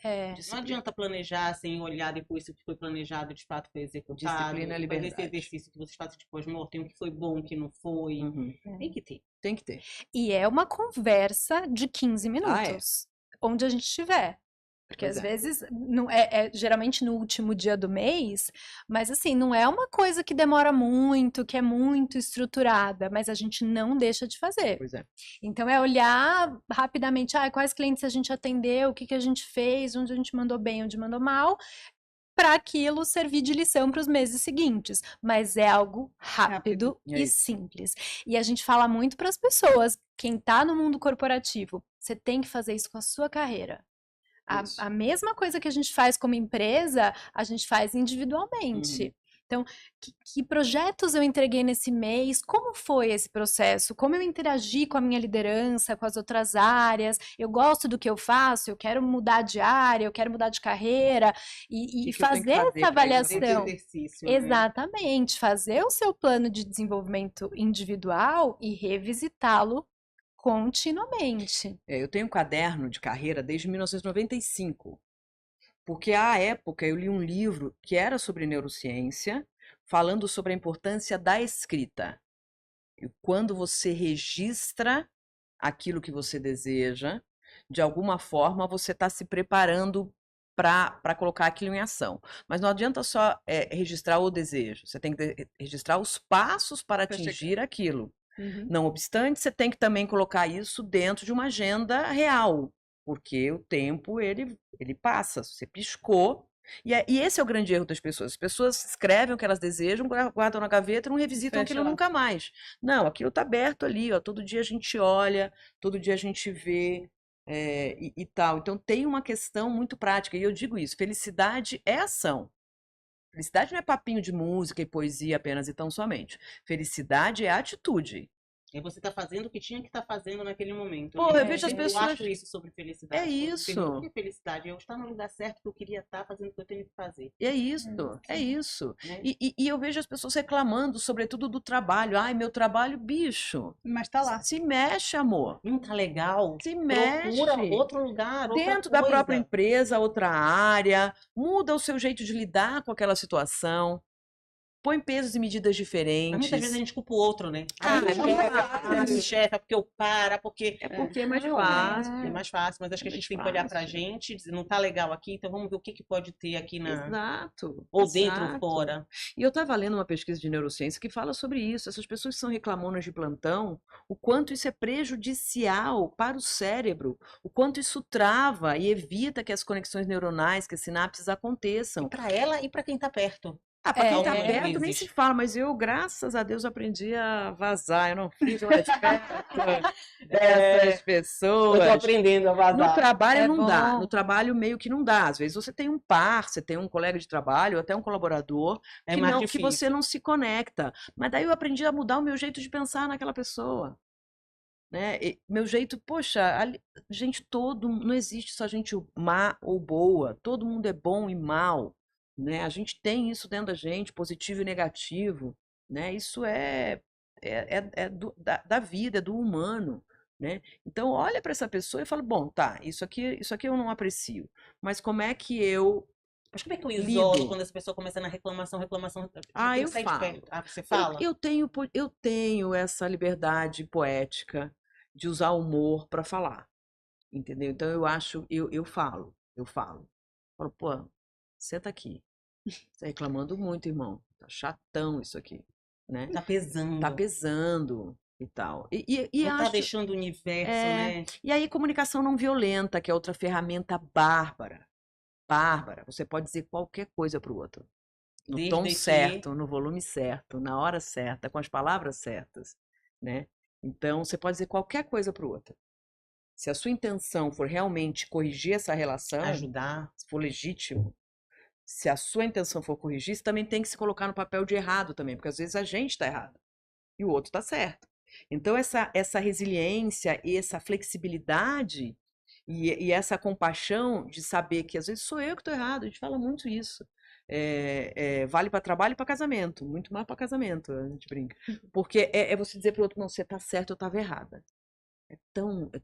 Não adianta planejar sem olhar depois se o que foi planejado de fato foi executado. Disciplina é liberdade. Fazer esse exercício que vocês fazem de pós-mortem, o que foi bom, o que não foi. Tem que ter. Tem que ter. E é uma conversa de 15 minutos, onde a gente estiver. Porque às vezes, não geralmente no último dia do mês, mas assim, não é uma coisa que demora muito, que é muito estruturada, mas a gente não deixa de fazer. Pois é. Então é olhar rapidamente, quais clientes a gente atendeu, o que a gente fez, onde a gente mandou bem, onde mandou mal, para aquilo servir de lição para os meses seguintes. Mas é algo rápido e simples. E a gente fala muito para as pessoas, quem está no mundo corporativo, você tem que fazer isso com a sua carreira. A mesma coisa que a gente faz como empresa, a gente faz individualmente. Então, que projetos eu entreguei nesse mês? Como foi esse processo? Como eu interagi com a minha liderança, com as outras áreas? Eu gosto do que eu faço? Eu quero mudar de área, eu quero mudar de carreira e fazer essa avaliação. Exatamente, fazer o seu plano de desenvolvimento individual e revisitá-lo continuamente. Eu tenho um caderno de carreira desde 1995, porque à época eu li um livro que era sobre neurociência, falando sobre a importância da escrita. E quando você registra aquilo que você deseja, de alguma forma você está se preparando para colocar aquilo em ação. Mas não adianta só registrar o desejo, você tem que registrar os passos para atingir aquilo. Uhum. Não obstante, você tem que também colocar isso dentro de uma agenda real, porque o tempo, ele passa, você piscou, e esse é o grande erro das pessoas. As pessoas escrevem o que elas desejam, guardam na gaveta e não revisitam Fecha aquilo lá. nunca mais. Não, aquilo está aberto ali, ó, todo dia a gente olha, todo dia a gente vê, e tal. Então tem uma questão muito prática, e eu digo isso, felicidade é ação. Felicidade não é papinho de música e poesia apenas e tão somente. Felicidade é atitude. E você tá fazendo o que tinha que estar fazendo naquele momento. Pô, né? eu vejo as Eu pessoas. acho isso sobre felicidade. É Quando eu isso. pergunto, o que é felicidade? Eu estar no lugar certo que eu queria estar fazendo o que eu tenho que fazer. É isso, é isso. Né? E eu vejo as pessoas reclamando, sobretudo do trabalho. Ai, meu trabalho, bicho. Mas tá lá. Se mexe, amor. Não tá legal? Se Procura mexe. outro lugar, outra Dentro da própria coisa. empresa, outra área. Muda o seu jeito de lidar com aquela situação. Põe pesos e medidas Mas muitas vezes a diferentes. gente culpa o outro, né? Ah, é porque claro. chefe, é porque eu para, porque É porque é mais Não, fácil. é mais fácil, mas acho que a É gente mais tem que olhar pra fácil. gente, dizer, não tá legal aqui, então vamos ver o que que pode ter aqui na Exato. ou dentro ou Exato. fora. E eu estava lendo uma pesquisa de neurociência que fala sobre isso. Essas pessoas que são reclamonas de plantão, o quanto isso é prejudicial para o cérebro, o quanto isso trava e evita que as conexões neuronais, que as sinapses aconteçam. Pra ela e pra quem tá perto. Ah, para quem tá algumas perto nem vezes. se fala, mas eu, graças a Deus, aprendi a vazar. Eu não fiz mais perto dessas Eu pessoas. tô aprendendo a No vazar. trabalho É não dá. bom. No trabalho meio que não dá. Às vezes você tem um par, você tem um colega de trabalho, ou até um colaborador É que mais não, que difícil. você não se conecta. Mas daí eu aprendi a mudar o meu jeito de pensar naquela pessoa, né? Meu jeito, poxa, gente, não existe só gente má ou boa. Todo mundo é bom e mal, né? A gente tem isso dentro da gente, positivo e negativo, né? Isso da vida, é do humano, né? Então olha para essa pessoa e fala, bom, tá, isso aqui eu não aprecio, mas como é que eu Mas como é que eu isolo lido? quando as pessoas começam na reclamação? Ah, Tem eu que sair de falo. perto. Ah, você fala? Eu tenho essa liberdade poética de usar o humor para falar, entendeu? Então eu falo. Falo, pô, senta aqui. Você tá reclamando muito, irmão. Tá chatão isso aqui, né? Tá pesando. Tá pesando e tal. E Não tá acho, deixando o universo, é, né? e aí comunicação não violenta, que é outra ferramenta bárbara. Bárbara, você pode dizer qualquer coisa pro outro. No tom Desde que certo, no volume certo, na hora certa, com as palavras certas, né? Então, você pode dizer qualquer coisa para o outro. Se a sua intenção for realmente corrigir essa relação, ajudar. se for legítimo, se a sua intenção for corrigir, você também tem que se colocar no papel de errado também, porque às vezes a gente está errado e o outro está certo. Então, essa resiliência e essa flexibilidade e essa compaixão de saber que às vezes sou eu que estou errado, a gente fala muito isso. Vale para trabalho e para casamento, muito mais para casamento, a gente brinca. Porque é você dizer para o outro, não, você está certo, eu estava errada. É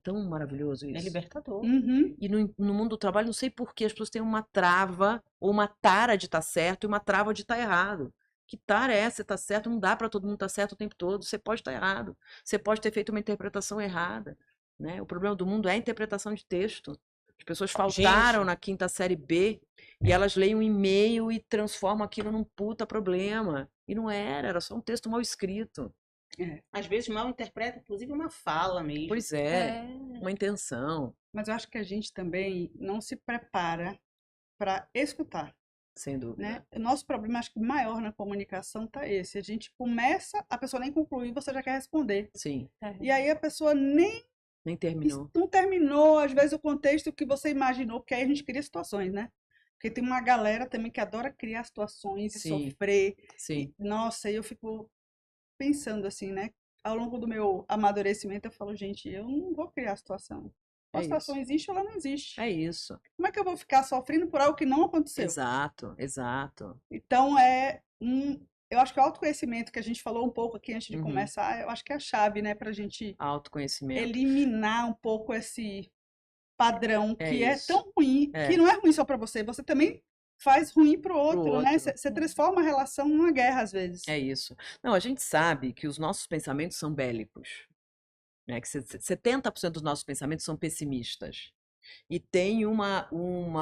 tão maravilhoso É isso. libertador. Uhum. E no mundo do trabalho, não sei por que as pessoas têm uma trava ou uma tara de estar certo e uma trava de estar errado. Que tara é essa? Você está certo? Não dá para todo mundo estar certo o tempo todo. Você pode estar errado. Você pode ter feito uma interpretação errada, né? O problema do mundo é a interpretação de texto. As pessoas faltaram Gente. na quinta série B e elas leem um e-mail e transformam aquilo num puta problema. E não era só um texto mal escrito. Às vezes mal interpreta, inclusive, uma fala mesmo. Pois é, uma intenção, Mas eu acho que a gente também não se prepara para escutar, sem dúvida. né? O nosso problema, acho que maior na comunicação tá esse. A gente começa, a pessoa nem concluiu, você já quer responder. Sim, E aí a pessoa nem nem terminou. não terminou, às vezes, o contexto que você imaginou, porque aí a gente cria situações, né? Porque tem uma galera também que adora criar situações e Sim. sofrer. Sim, Nossa, eu fico pensando assim, né? Ao longo do meu amadurecimento, eu falo, gente, eu não vou criar situação. É A situação isso. existe ou ela não existe. é isso. Como é que eu vou ficar sofrendo por algo que não aconteceu? Exato. Então, eu acho que o autoconhecimento que a gente falou um pouco aqui antes de Uhum. começar, eu acho que é a chave, né? Pra gente Autoconhecimento. eliminar um pouco esse padrão É que é isso. tão ruim, É. que não é ruim só pra você, você também faz ruim pro outro, né? outro. Você transforma a relação numa guerra às vezes. É isso. Não, a gente sabe que os nossos pensamentos são bélicos, né? Que 70% dos nossos pensamentos são pessimistas. E tem uma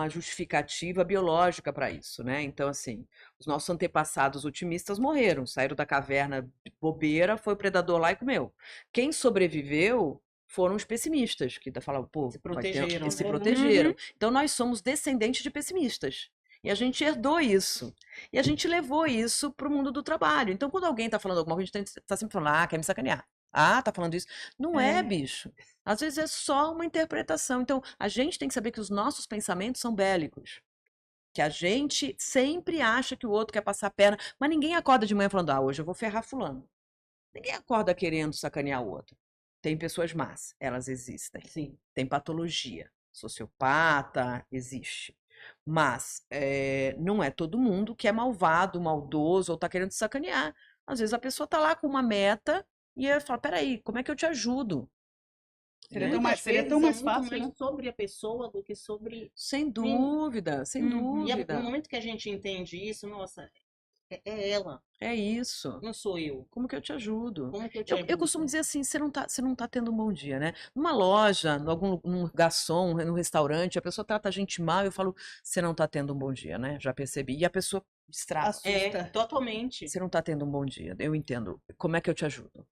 justificativa biológica para isso, né? Então, assim, os nossos antepassados otimistas morreram, saíram da caverna bobeira, foi o predador lá e comeu. Quem sobreviveu foram os pessimistas, que falavam, pô, Se protegeram, se né? protegeram. Então, nós somos descendentes de pessimistas. E a gente herdou isso. E a gente levou isso para o mundo do trabalho. Então, quando alguém está falando alguma coisa, a gente está sempre falando, quer me sacanear. Tá falando isso. Não é, bicho. Às vezes é só uma interpretação. Então, a gente tem que saber que os nossos pensamentos são bélicos. Que a gente sempre acha que o outro quer passar a perna, mas ninguém acorda de manhã falando, hoje eu vou ferrar fulano. Ninguém acorda querendo sacanear o outro. Tem pessoas más, elas existem. Sim. Tem patologia. Sociopata, existe. Mas não é todo mundo que é malvado, maldoso ou tá querendo te sacanear. Às vezes a pessoa tá lá com uma meta e eu falo, peraí, como é que eu te ajudo? Seria Né? tão mais, seria tão mais fácil, mais né? sobre a pessoa do que sobre... Sem dúvida, sem Uhum. E dúvida. no momento que a gente entende isso, nossa, é ela, É isso. não sou eu. Como que eu te ajudo? Como que eu te Eu ajudo? costumo dizer assim, você não tá tendo um bom dia, né? Numa loja, num garçom, num restaurante, a pessoa trata a gente mal e eu falo, você não tá tendo um bom dia, né? Já percebi. E a pessoa destrava. Assusta. Totalmente. Você não tá tendo um bom dia, eu entendo. Como é que eu te ajudo?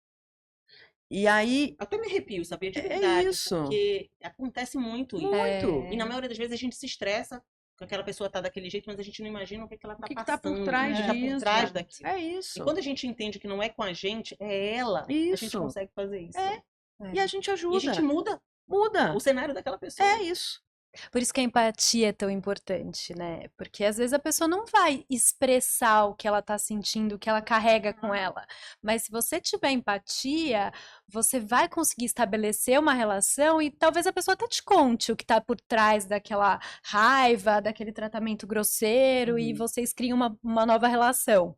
E aí, Até me arrepio, sabia? De É verdade. isso. Porque acontece muito isso. muito. E na maioria das vezes a gente se estressa com aquela pessoa tá daquele jeito, mas a gente não imagina o que ela O tá que que tá por passando, trás o que tá por disso? trás daquilo. É E isso. quando a gente entende que não é com a gente, é ela, a gente Isso. consegue fazer isso. E a gente E a ajuda. gente muda Muda. o cenário daquela pessoa. É isso. Por isso que a empatia é tão importante, né? Porque às vezes a pessoa não vai expressar o que ela tá sentindo, o que ela carrega com ela. Mas se você tiver empatia, você vai conseguir estabelecer uma relação e talvez a pessoa até te conte o que tá por trás daquela raiva, daquele tratamento grosseiro e vocês criam uma nova relação.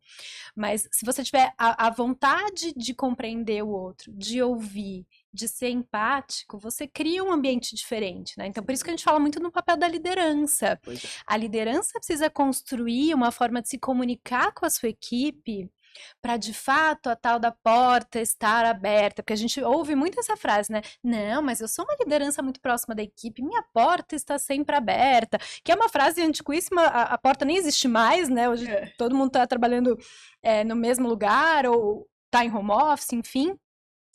Mas se você tiver a vontade de compreender o outro, de ouvir, de ser empático, você cria um ambiente diferente, né? Então, por isso que a gente fala muito no papel da liderança. Pois é. A liderança precisa construir uma forma de se comunicar com a sua equipe para, de fato, a tal da porta estar aberta. Porque a gente ouve muito essa frase, né? Não, mas eu sou uma liderança muito próxima da equipe, minha porta está sempre aberta. Que é uma frase antiquíssima, a porta nem existe mais, né? Hoje todo mundo está trabalhando no mesmo lugar ou está em home office, enfim.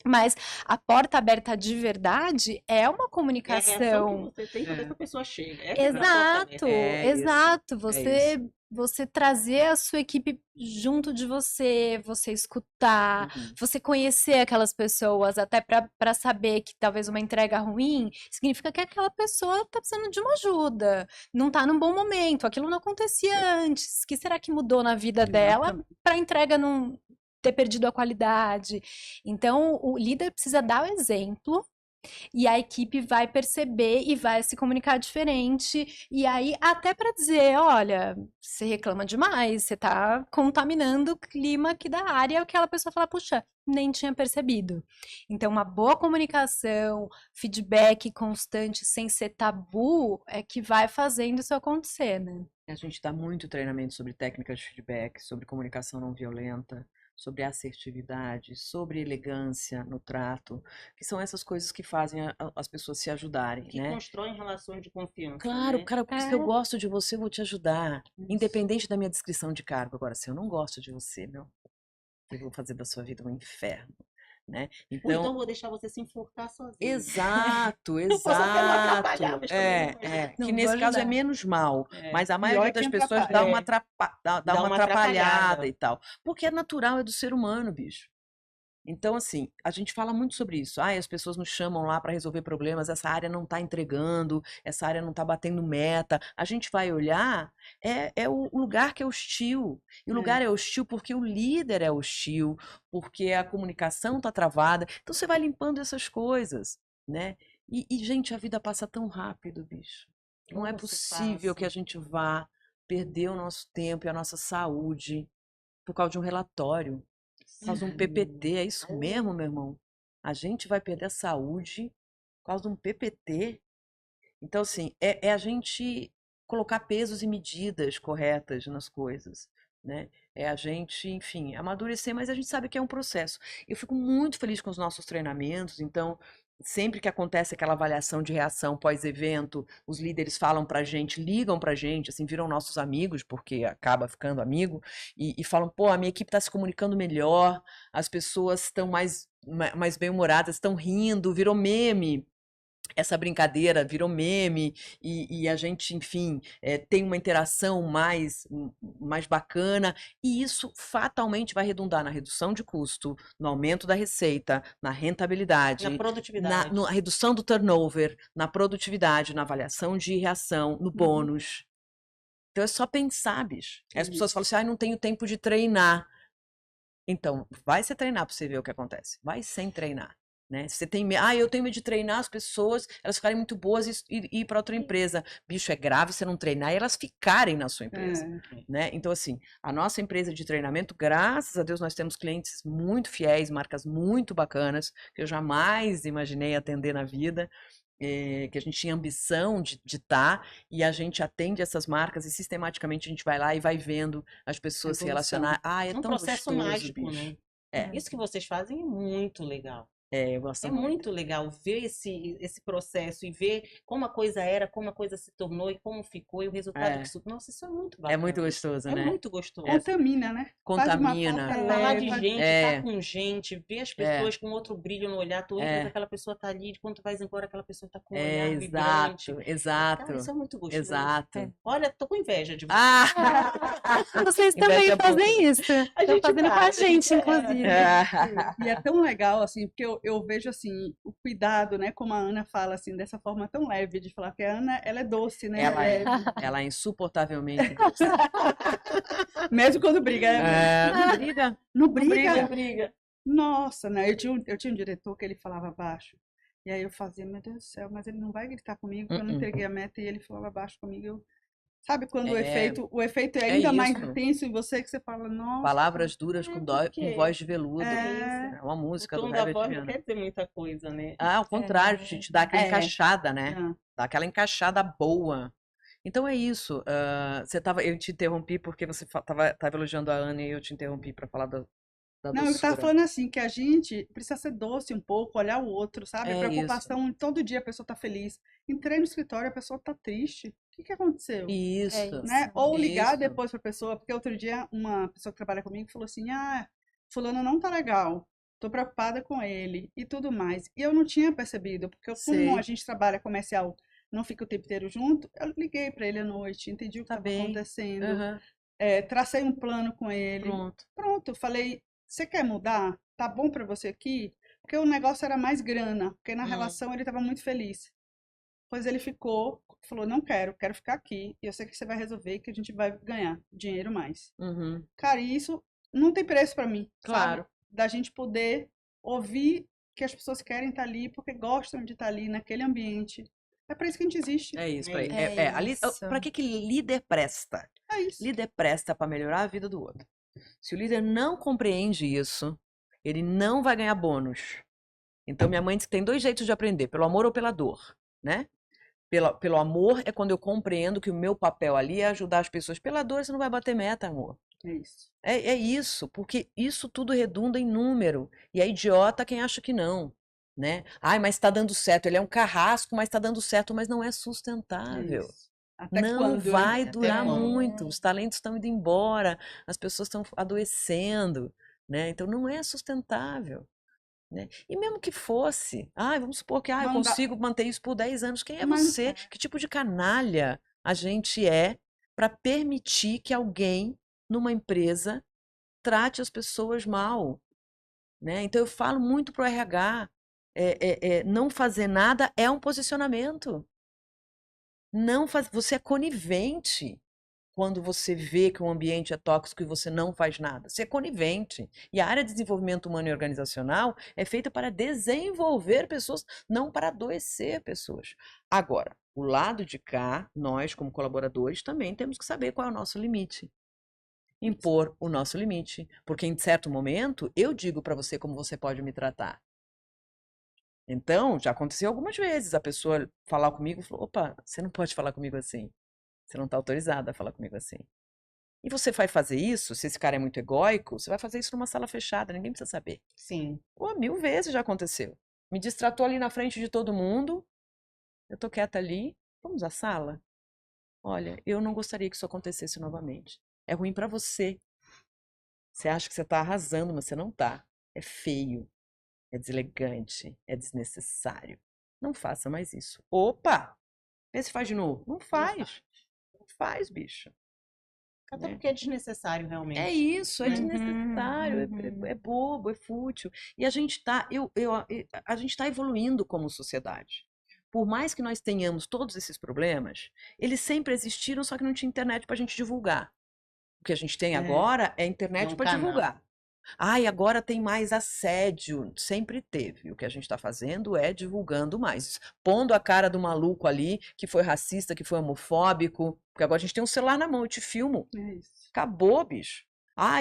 Mas a porta aberta de verdade é uma É a reação comunicação. que você tem quando essa pessoa chega. Essa é a porta Exato, aberta. É isso, exato. é Você trazer a sua equipe junto de você escutar, você conhecer aquelas pessoas, até para saber que talvez uma entrega ruim significa que aquela pessoa está precisando de uma ajuda, não está num bom momento, aquilo não acontecia antes. O que será que mudou na vida dela para a entrega não ter perdido a qualidade? Então, o líder precisa dar o exemplo e a equipe vai perceber e vai se comunicar diferente. E aí, até para dizer, olha, você reclama demais, você tá contaminando o clima aqui da área, aquela pessoa fala, puxa, nem tinha percebido. Então, uma boa comunicação, feedback constante, sem ser tabu, é que vai fazendo isso acontecer, né? A gente dá muito treinamento sobre técnicas de feedback, sobre comunicação não violenta, sobre assertividade, sobre elegância no trato, que são essas coisas que fazem as pessoas se ajudarem, Que né? constroem relações de confiança. Claro, né? cara, se eu gosto de você, eu vou te ajudar. Isso. Independente da minha descrição de cargo. Agora, se eu não gosto de você, eu vou fazer da sua vida um inferno, né? Ou então Então, vou deixar você se enforcar sozinho. exato, Eu posso até não exato. atrapalhar, mas também não é. Que Não nesse vou caso é ajudar. menos mal, mas a Pior maioria é das quem pessoas atrapalha. dá uma Dá uma atrapalhada atrapalhada. e tal. Porque é natural, é do ser humano, bicho. Então, assim, a gente fala muito sobre isso. As pessoas nos chamam lá para resolver problemas, essa área não está entregando, essa área não está batendo meta. A gente vai olhar, é o lugar que é hostil. E o lugar é hostil porque o líder é hostil, porque a comunicação está travada. Então, você vai limpando essas coisas, né? E, gente, a vida passa tão rápido, bicho. Não é Nossa, possível que a passa. gente vá perder o nosso tempo e a nossa saúde por causa de um relatório. Por causa de um PPT, é isso mesmo, meu irmão? A gente vai perder a saúde por causa de um PPT? Então, assim, é a gente colocar pesos e medidas corretas nas coisas, né? É a gente, enfim, amadurecer, mas a gente sabe que é um processo. Eu fico muito feliz com os nossos treinamentos, então, sempre que acontece aquela avaliação de reação pós-evento, os líderes falam pra gente, ligam pra gente, assim, viram nossos amigos, porque acaba ficando amigo, e falam, pô, a minha equipe está se comunicando melhor, as pessoas estão mais bem-humoradas, estão rindo, virou meme. Essa brincadeira virou meme e a gente, enfim, tem uma interação mais bacana, e isso fatalmente vai redundar na redução de custo, no aumento da receita, na rentabilidade, Na produtividade. na redução do turnover, na produtividade, na avaliação de reação, no bônus. Então é só pensar, bicho. As pessoas falam assim, não tenho tempo de treinar. Então, vai se treinar para você ver o que acontece. Vai sem treinar. Né? Você tem eu tenho medo de treinar as pessoas, elas ficarem muito boas e ir para outra empresa. Bicho, é grave você não treinar e elas ficarem na sua empresa. Né? Então, assim, a nossa empresa de treinamento, graças a Deus, nós temos clientes muito fiéis, marcas muito bacanas, que eu jamais imaginei atender na vida. Que a gente tinha ambição de estar, e a gente atende essas marcas e sistematicamente a gente vai lá e vai vendo as pessoas se relacionar. É um tão processo gostoso, mágico, bicho. né? Isso que vocês fazem é muito legal. Eu gosto É muito legal ver esse processo e ver como a coisa era, como a coisa se tornou e como ficou e o resultado que isso... Nossa, isso é muito bacana. É muito gostoso, né? É muito gostoso. Contamina, né? Contamina. Falar de gente, estar com gente, ver as pessoas com outro brilho no olhar, tu entra, aquela pessoa tá ali, quando tu vais embora, aquela pessoa tá com um olhar vibrante. Exato. Cara, isso é muito gostoso. Exato. Olha, tô com inveja de você. Vocês também fazem isso. Estão fazendo com a gente, inclusive. E é tão legal, assim, porque eu vejo, assim, o cuidado, né? Como a Ana fala, assim, dessa forma tão leve de falar que a Ana, ela é doce, né? Ela é insuportavelmente doce. Mesmo quando briga. Não briga. Não briga? Não briga. Nossa, né? Eu tinha um diretor que ele falava baixo. E aí eu fazia, meu Deus do céu, mas ele não vai gritar comigo, porque eu não entreguei a meta, e ele falava baixo comigo. Sabe quando o efeito é ainda mais intenso em você, que você fala, nossa. Palavras duras com voz de veludo. É uma música do Herbert Viana. Não quer dizer muita coisa, né? Ao contrário, a gente dá aquela encaixada, né? Dá aquela encaixada boa. Então é isso. Eu te interrompi porque você estava elogiando a Ana e eu te interrompi para falar da Não, eu estava falando assim, que a gente precisa ser doce um pouco, olhar o outro, sabe? A preocupação, todo dia a pessoa tá feliz. Entrei no escritório, a pessoa tá triste. O que aconteceu? Isso. Né? Ou ligar depois pra pessoa, porque outro dia uma pessoa que trabalha comigo falou assim, fulano não tá legal, tô preocupada com ele e tudo mais. E eu não tinha percebido, porque como a gente trabalha comercial, não fica o tempo inteiro junto, eu liguei pra ele à noite, entendi o que estava acontecendo, tracei um plano com ele. Pronto, falei, você quer mudar? Tá bom pra você aqui? Porque o negócio era mais grana, porque na relação ele estava muito feliz. Pois ele falou, não quero ficar aqui, e eu sei que você vai resolver, que a gente vai ganhar dinheiro mais. Cara, e isso não tem preço pra mim, claro. Sabe? Da gente poder ouvir que as pessoas querem estar ali, porque gostam de estar ali naquele ambiente. É pra isso que a gente existe. É isso. Pra que líder presta? É isso. Líder presta pra melhorar a vida do outro. Se o líder não compreende isso, ele não vai ganhar bônus. Então, minha mãe disse que tem 2 jeitos de aprender, pelo amor ou pela dor, né? Pelo amor é quando eu compreendo que o meu papel ali é ajudar as pessoas. Pela dor você não vai bater meta, amor. É isso. É isso, porque isso tudo redunda em número. E é idiota quem acha que não, né? Mas tá dando certo. Ele é um carrasco, mas tá dando certo, mas não é sustentável. Não vai durar muito. Os talentos estão indo embora, as pessoas estão adoecendo, né? Então não é sustentável. Né? E mesmo que fosse, vamos supor que eu consigo manter isso por 10 anos. Quem é você? Que tipo de canalha a gente é para permitir que alguém numa empresa trate as pessoas mal? Né? Então eu falo muito pro RH, não fazer nada é um posicionamento. Você é conivente quando você vê que o ambiente é tóxico e você não faz nada. Você é conivente. E a área de desenvolvimento humano e organizacional é feita para desenvolver pessoas, não para adoecer pessoas. Agora, o lado de cá, nós como colaboradores também temos que saber qual é o nosso limite. Impor o nosso limite. Porque em certo momento, eu digo para você como você pode me tratar. Então, já aconteceu algumas vezes a pessoa falar comigo e falou, opa, você não pode falar comigo assim. Você não está autorizada a falar comigo assim. E você vai fazer isso, se esse cara é muito egóico, você vai fazer isso numa sala fechada, ninguém precisa saber. Sim. 1000 vezes já aconteceu. me distratou ali na frente de todo mundo, eu tô quieta ali, vamos à sala? Olha, eu não gostaria que isso acontecesse novamente. É ruim pra você. Você acha que você tá arrasando, mas você não tá. É feio, é deselegante, é desnecessário. Não faça mais isso. Opa! Vê se faz de novo. Não faz. Não faz, bicho. Até Né? porque é desnecessário, realmente. É isso, é Uhum, desnecessário, é bobo, é fútil. E a gente tá, a gente tá evoluindo como sociedade. Por mais que nós tenhamos todos esses problemas, eles sempre existiram, só que não tinha internet pra gente divulgar. O que a gente tem agora é internet um para canal. divulgar. E agora tem mais assédio. Sempre teve. O que a gente está fazendo é divulgando mais. Pondo a cara do maluco ali, que foi racista, que foi homofóbico. Porque agora a gente tem um celular na mão, eu te filmo. É isso. Acabou, bicho.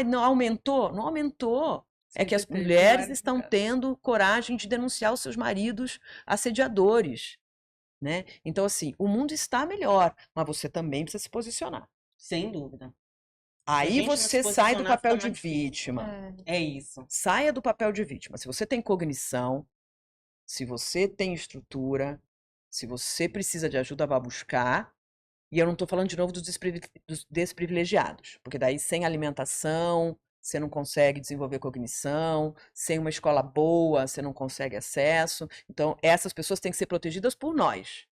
Não aumentou? Não aumentou. É que as Sempre teve mulheres vários estão casos. tendo coragem de denunciar os seus maridos assediadores. Né? Então, assim, o mundo está melhor, mas você também precisa se posicionar. Sem dúvida. Aí gente não você se sai do posicionar, papel fica de mais difícil. vítima. É isso. Saia do papel de vítima. Se você tem cognição, se você tem estrutura, se você precisa de ajuda, vá buscar. E eu não estou falando de novo dos desprivilegiados, porque daí sem alimentação, você não consegue desenvolver cognição, sem uma escola boa, você não consegue acesso. Então, essas pessoas têm que ser protegidas por nós.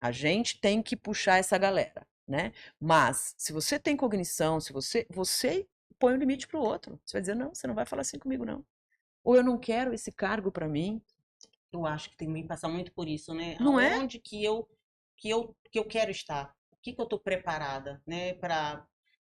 A gente tem que puxar essa galera, né? Mas, se você tem cognição, se você põe um limite para o outro. Você vai dizer, não, você não vai falar assim comigo, não. Ou eu não quero esse cargo para mim. Eu acho que também passa muito por isso, né? Não é? Aonde que eu quero estar? O que eu estou preparada, né?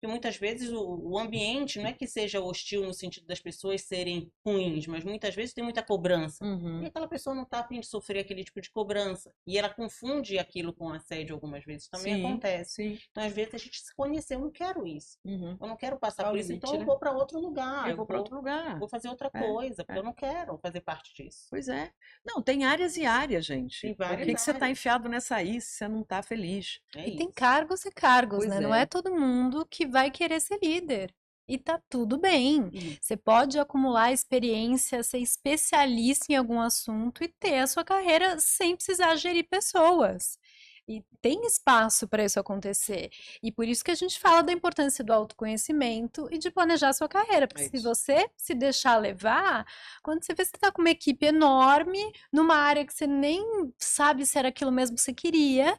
Porque muitas vezes o ambiente não é que seja hostil no sentido das pessoas serem ruins, mas muitas vezes tem muita cobrança. E aquela pessoa não está a fim de sofrer aquele tipo de cobrança. E ela confunde aquilo com assédio algumas vezes. Também Sim, acontece. sim. Então, às vezes, a gente se conhece, eu não quero isso. Eu não quero passar Qual por o isso, limite, então eu né? vou para outro lugar. Eu vou para outro lugar. Vou fazer outra É, coisa, porque eu não quero fazer parte disso. Pois é. Não, tem áreas e áreas, gente. Tem Por várias que você está áreas. enfiado nessa aí se você não está feliz? É E tem isso. cargos e cargos, Pois né? Não é. é todo mundo que vai querer ser líder. E tá tudo bem. Você pode acumular experiência, ser especialista em algum assunto e ter a sua carreira sem precisar gerir pessoas. E tem espaço para isso acontecer. E por isso que a gente fala da importância do autoconhecimento e de planejar a sua carreira. Porque É se isso. você se deixar levar, quando você vê que você está com uma equipe enorme, numa área que você nem sabe se era aquilo mesmo que você queria,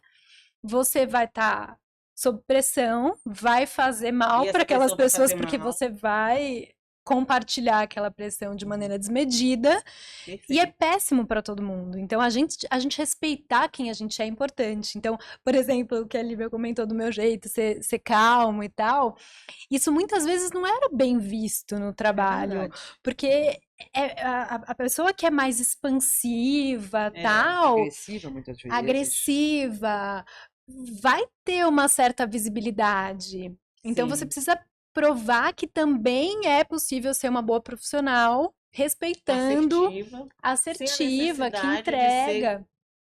você vai estar sob pressão, vai fazer mal E essa para aquelas pressão vai pessoas, fazer porque mal. você vai compartilhar aquela pressão de maneira desmedida e é Perfeito. péssimo para todo mundo. Então, a gente respeitar quem a gente é importante. Então, por exemplo, o que a Lívia comentou do meu jeito, ser calmo e tal, isso muitas vezes não era bem visto no trabalho, Verdade. porque a pessoa que é mais expansiva, tal, Agressiva muitas vezes. agressiva, vai ter uma certa visibilidade. Então você Sim. precisa provar que também é possível ser uma boa profissional, respeitando, Assertiva, assertiva, que necessidade de entrega.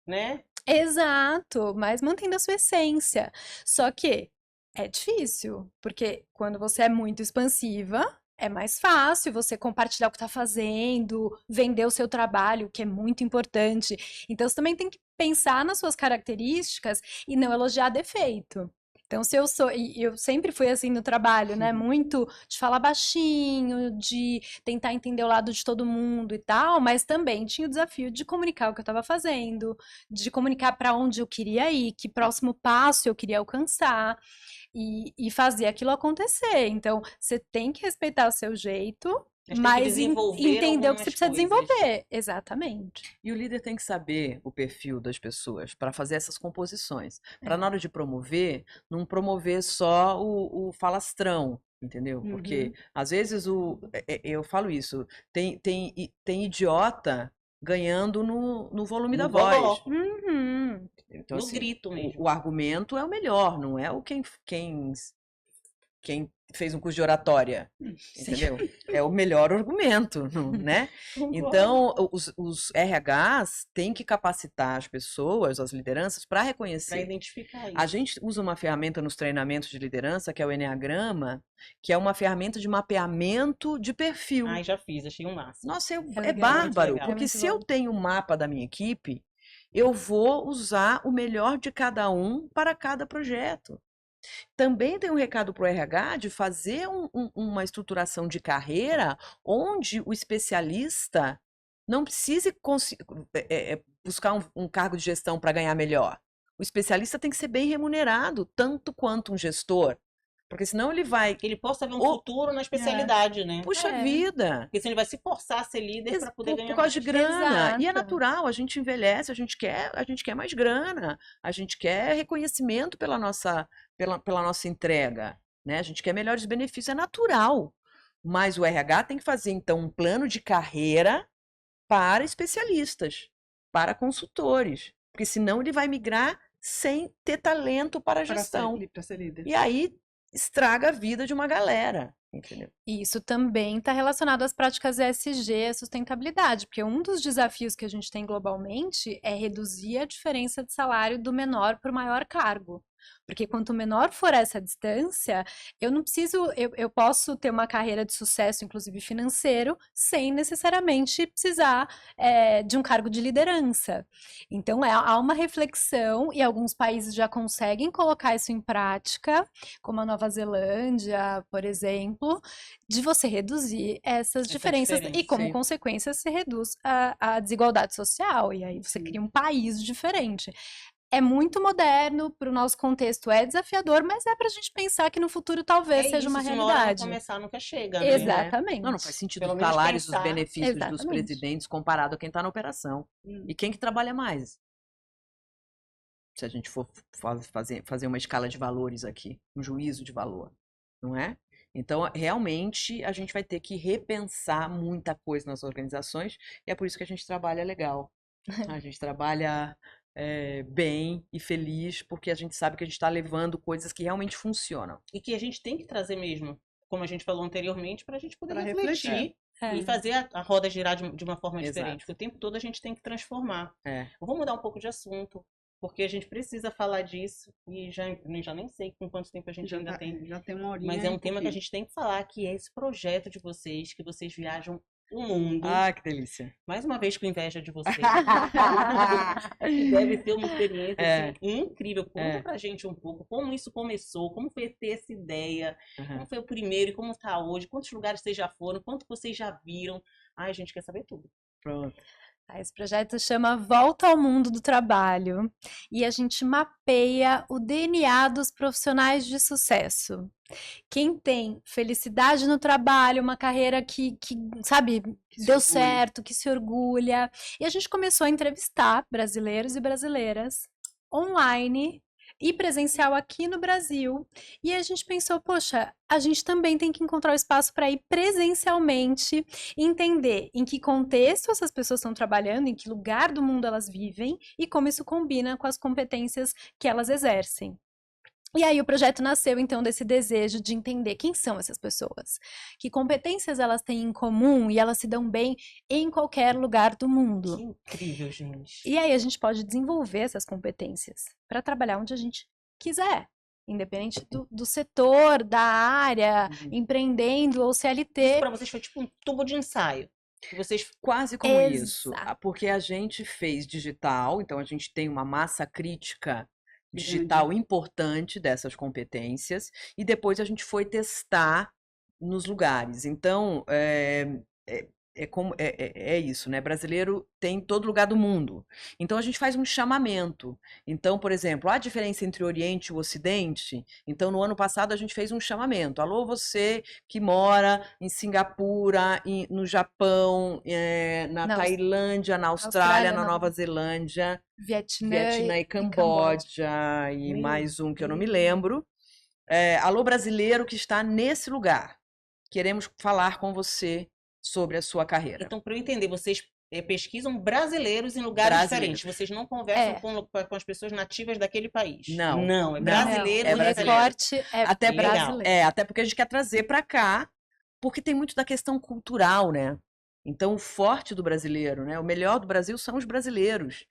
né? Exato, mas mantendo a sua essência. Só que é difícil, porque quando você é muito expansiva, é mais fácil você compartilhar o que está fazendo, vender o seu trabalho, que é muito importante. Então, você também tem que pensar nas suas características e não elogiar defeito. Então, se eu sou, e eu sempre fui assim no trabalho, né? Muito de falar baixinho, de tentar entender o lado de todo mundo e tal, mas também tinha o desafio de comunicar o que eu estava fazendo, de comunicar para onde eu queria ir, que próximo passo eu queria alcançar e fazer aquilo acontecer. Então, você tem que respeitar o seu jeito, Mas tem que mas desenvolver entender o que você algumas precisa coisas. desenvolver. Exatamente. E o líder tem que saber o perfil das pessoas para fazer essas composições. Para na hora de promover, não promover só o falastrão, entendeu? Porque às vezes eu falo isso, tem idiota ganhando no volume da No voz. gogó, Uhum. Então, no assim, grito mesmo. o argumento é o melhor, não é o quem fez um curso de oratória, entendeu? É o melhor argumento, né? Então, os RHs têm que capacitar as pessoas, as lideranças, para Para reconhecer. identificar A isso. gente usa uma ferramenta nos treinamentos de liderança, que é o Enneagrama, que é uma ferramenta de mapeamento de perfil. Ai, já fiz, achei um máximo. Nossa, é legal, muito bárbaro, legal. porque muito se eu bom. tenho um mapa da minha equipe, eu vou usar o melhor de cada um para cada projeto. Também tem um recado para o RH de fazer uma estruturação de carreira onde o especialista não precise buscar um cargo de gestão para ganhar melhor. O especialista tem que ser bem remunerado, tanto quanto um gestor, porque senão ele vai, Que ele possa ver um Ou- futuro na especialidade, né? puxa É. vida, Porque senão ele vai se forçar a ser líder para poder por ganhar causa de mais. grana. E é Exato. natural, a gente envelhece, a gente quer mais grana, a gente quer reconhecimento pela nossa entrega, né? A gente quer melhores benefícios, é natural. Mas o RH tem que fazer, então, um plano de carreira para especialistas, para consultores, porque senão ele vai migrar sem ter talento para a gestão. Para ser líder. E aí estraga a vida de uma galera, entendeu? E isso também está relacionado às práticas ESG, à sustentabilidade, porque um dos desafios que a gente tem globalmente é reduzir a diferença de salário do menor para o maior cargo. Porque quanto menor for essa distância, eu posso ter uma carreira de sucesso, inclusive financeiro, sem necessariamente precisar de um cargo de liderança. Então, há uma reflexão, e alguns países já conseguem colocar isso em prática, como a Nova Zelândia, por exemplo, de você reduzir essas diferenças, e como sim. consequência se reduz a desigualdade social, e aí você Sim. cria um país diferente. É muito moderno, para o nosso contexto é desafiador, mas é para a gente pensar que no futuro talvez É seja isso, uma se uma hora não realidade. começar, nunca chega, né? Exatamente. Não faz sentido Pelo os menos salários, os pensar. benefícios dos Exatamente. presidentes comparado a quem está na operação. E quem que trabalha mais? Se a gente for fazer uma escala de valores aqui, um juízo de valor, não é? Então, realmente, a gente vai ter que repensar muita coisa nas organizações, e é por isso que a gente trabalha legal. A gente trabalha bem e feliz, porque a gente sabe que a gente está levando coisas que realmente funcionam. E que a gente tem que trazer mesmo, como a gente falou anteriormente, para a gente poder Pra refletir refletir. e fazer a roda girar de uma forma Exato. diferente. Porque o tempo todo a gente tem que transformar. É. Eu vou mudar um pouco de assunto, porque a gente precisa falar disso e já nem sei com quanto tempo a gente ainda tem. Já tem uma horinha. Mas é um e tema que a pouquinho. gente tem que falar, que é esse projeto de vocês, que vocês viajam o mundo. Ah, que delícia. Mais uma vez com inveja de vocês. Que deve ser uma experiência assim, incrível. Conta pra gente um pouco como isso começou, como foi ter essa ideia, como foi o primeiro e como tá hoje, quantos lugares vocês já foram, quanto vocês já viram. Ai, a gente quer saber tudo. Pronto. Esse projeto chama Volta ao Mundo do Trabalho e a gente mapeia o DNA dos profissionais de sucesso. Quem tem felicidade no trabalho, uma carreira que sabe, Que se deu orgulha. certo, que se orgulha. E a gente começou a entrevistar brasileiros e brasileiras online e presencial aqui no Brasil. E a gente pensou, poxa, a gente também tem que encontrar o espaço para ir presencialmente, entender em que contexto essas pessoas estão trabalhando, em que lugar do mundo elas vivem e como isso combina com as competências que elas exercem. E aí o projeto nasceu, então, desse desejo de entender quem são essas pessoas, que competências elas têm em comum e elas se dão bem em qualquer lugar do mundo. Que incrível, gente. E aí a gente pode desenvolver essas competências para trabalhar onde a gente quiser, independente do setor, da área, empreendendo ou Isso CLT. pra vocês foi tipo um tubo de ensaio. Que vocês Quase como isso, Exato. porque a gente fez digital, então a gente tem uma massa crítica Grande. digital importante dessas competências, e depois a gente foi testar nos lugares. Então, é isso, né? Brasileiro tem em todo lugar do mundo. Então, a gente faz um chamamento. Então, por exemplo, há diferença entre o Oriente e o Ocidente? Então, no ano passado, a gente fez um chamamento. Alô, você que mora em Singapura, no Japão, na Tailândia, na Austrália, na Nova Zelândia, Vietnã e Camboja, e Meu mais um que eu não me Deus. lembro. Alô, brasileiro que está nesse lugar. Queremos falar com você sobre a sua carreira. Então, para eu entender, vocês pesquisam brasileiros em lugares Brasileiros. diferentes. Vocês não conversam com as pessoas nativas daquele país. Não. Não, é Não. brasileiro. É O brasileiro. recorte é Até brasileiro. até porque a gente quer trazer para cá, porque tem muito da questão cultural, né? Então, o forte do brasileiro, né? O melhor do Brasil são os brasileiros.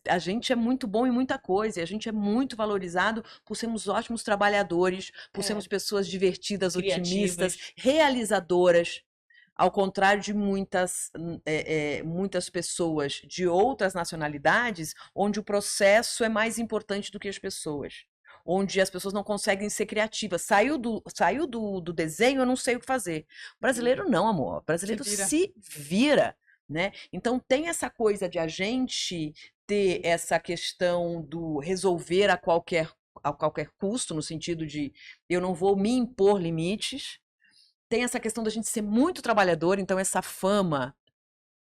A gente é muito bom em muita coisa, e a gente é muito valorizado por sermos ótimos trabalhadores, por sermos pessoas divertidas, otimistas, realizadoras. Ao contrário de muitas pessoas de outras nacionalidades, onde o processo é mais importante do que as pessoas. Onde as pessoas não conseguem ser criativas. Saiu do desenho, eu não sei o que fazer. O brasileiro não, amor. O brasileiro se vira, né? Então tem essa coisa de a gente ter essa questão do resolver a qualquer custo, no sentido de eu não vou me impor limites. Tem essa questão da gente ser muito trabalhador, então essa fama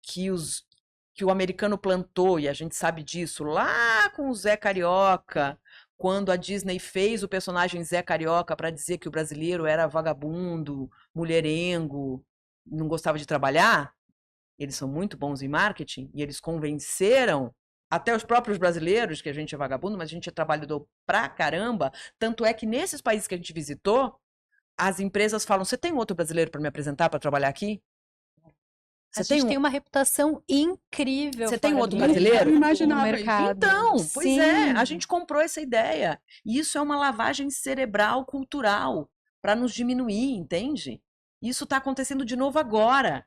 que o americano plantou, e a gente sabe disso, lá com o Zé Carioca, quando a Disney fez o personagem Zé Carioca para dizer que o brasileiro era vagabundo, mulherengo, não gostava de trabalhar, eles são muito bons em marketing, e eles convenceram até os próprios brasileiros que a gente é vagabundo, mas a gente é trabalhador pra caramba, tanto é que nesses países que a gente visitou, as empresas falam, você tem outro brasileiro para me apresentar para trabalhar aqui? A gente tem uma reputação incrível. Você tem fora outro do brasileiro? Eu imaginava no mercado. Então, pois Sim. a gente comprou essa ideia. E isso é uma lavagem cerebral cultural para nos diminuir, entende? Isso está acontecendo de novo agora.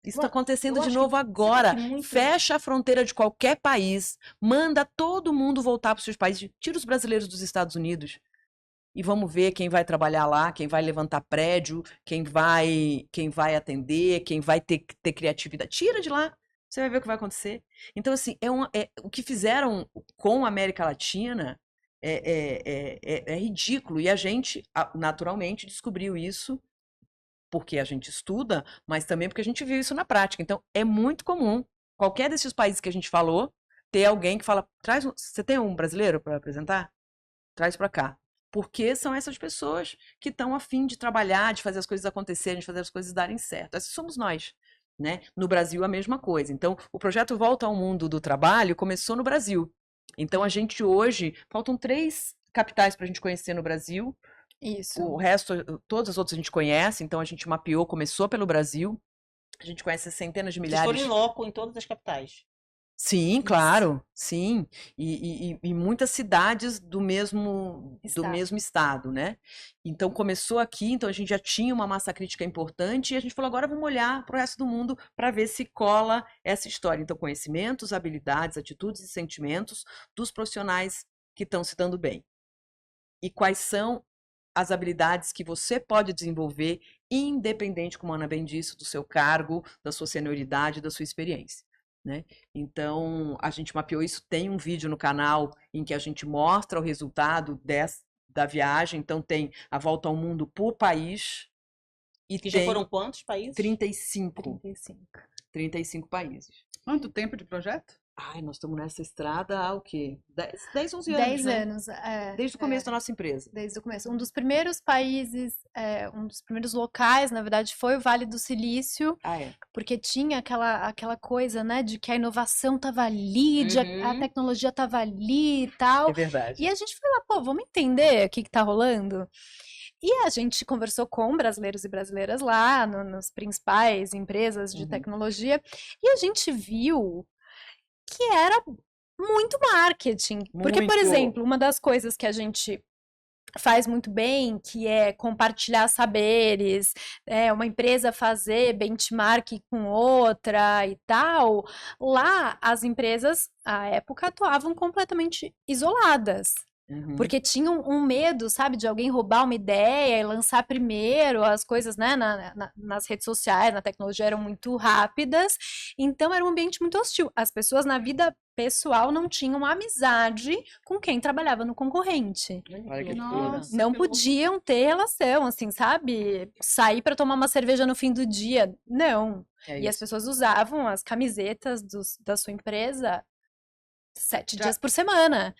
Isso está acontecendo de novo agora. Fecha a fronteira de qualquer país, manda todo mundo voltar para os seus países, tira os brasileiros dos Estados Unidos. E vamos ver quem vai trabalhar lá, quem vai levantar prédio, quem vai atender, quem vai ter criatividade. Tira de lá, você vai ver o que vai acontecer. Então, assim, o que fizeram com a América Latina é ridículo. E a gente, naturalmente, descobriu isso porque a gente estuda, mas também porque a gente viu isso na prática. Então, é muito comum, qualquer desses países que a gente falou, ter alguém que fala, você tem um brasileiro para apresentar? Traz para cá. Porque são essas pessoas que estão a fim de trabalhar, de fazer as coisas acontecerem, de fazer as coisas darem certo. Esses somos nós, né? No Brasil, a mesma coisa. Então, o projeto Volta ao Mundo do Trabalho começou no Brasil. Então, a gente hoje, faltam 3 capitais para a gente conhecer no Brasil. Isso. O resto, todas as outras a gente conhece. Então, a gente mapeou, começou pelo Brasil. A gente conhece centenas de milhares. Vocês foram em loco em todas as capitais? Sim, claro, sim. E muitas cidades do mesmo estado, né? Então começou aqui, então a gente já tinha uma massa crítica importante e a gente falou, agora vamos olhar para o resto do mundo para ver se cola essa história. Então, conhecimentos, habilidades, atitudes e sentimentos dos profissionais que estão se dando bem. E quais são as habilidades que você pode desenvolver, independente, como a Ana bem disse, do seu cargo, da sua senioridade, da sua experiência. Né? Então, a gente mapeou isso, tem um vídeo no canal em que a gente mostra o resultado da viagem, então tem a volta ao mundo por país. E que já foram quantos países? 35 países. Quanto tempo de projeto? Ai, nós estamos nessa estrada há o quê? 10, 11 10 anos, né? anos. Desde o começo da nossa empresa. Desde o começo. Um dos primeiros países, um dos primeiros locais, na verdade, foi o Vale do Silício. Porque tinha aquela coisa, né, de que a inovação estava ali, a tecnologia estava ali e tal. É verdade. E a gente foi lá, pô, vamos entender o que está rolando? E a gente conversou com brasileiros e brasileiras lá, nas principais empresas de tecnologia, e a gente viu que era muito marketing. Porque, por exemplo, uma das coisas que a gente faz muito bem, que é compartilhar saberes, uma empresa fazer benchmark com outra e tal, lá as empresas, à época, atuavam completamente isoladas. Porque tinham um medo, sabe, de alguém roubar uma ideia e lançar primeiro as coisas, né, nas redes sociais, na tecnologia eram muito rápidas, então era um ambiente muito hostil. As pessoas na vida pessoal não tinham amizade com quem trabalhava no concorrente. Nossa, não podiam ter relação, assim, sabe? Sair para tomar uma cerveja no fim do dia, não. E as pessoas usavam as camisetas da sua empresa 7 dias por semana.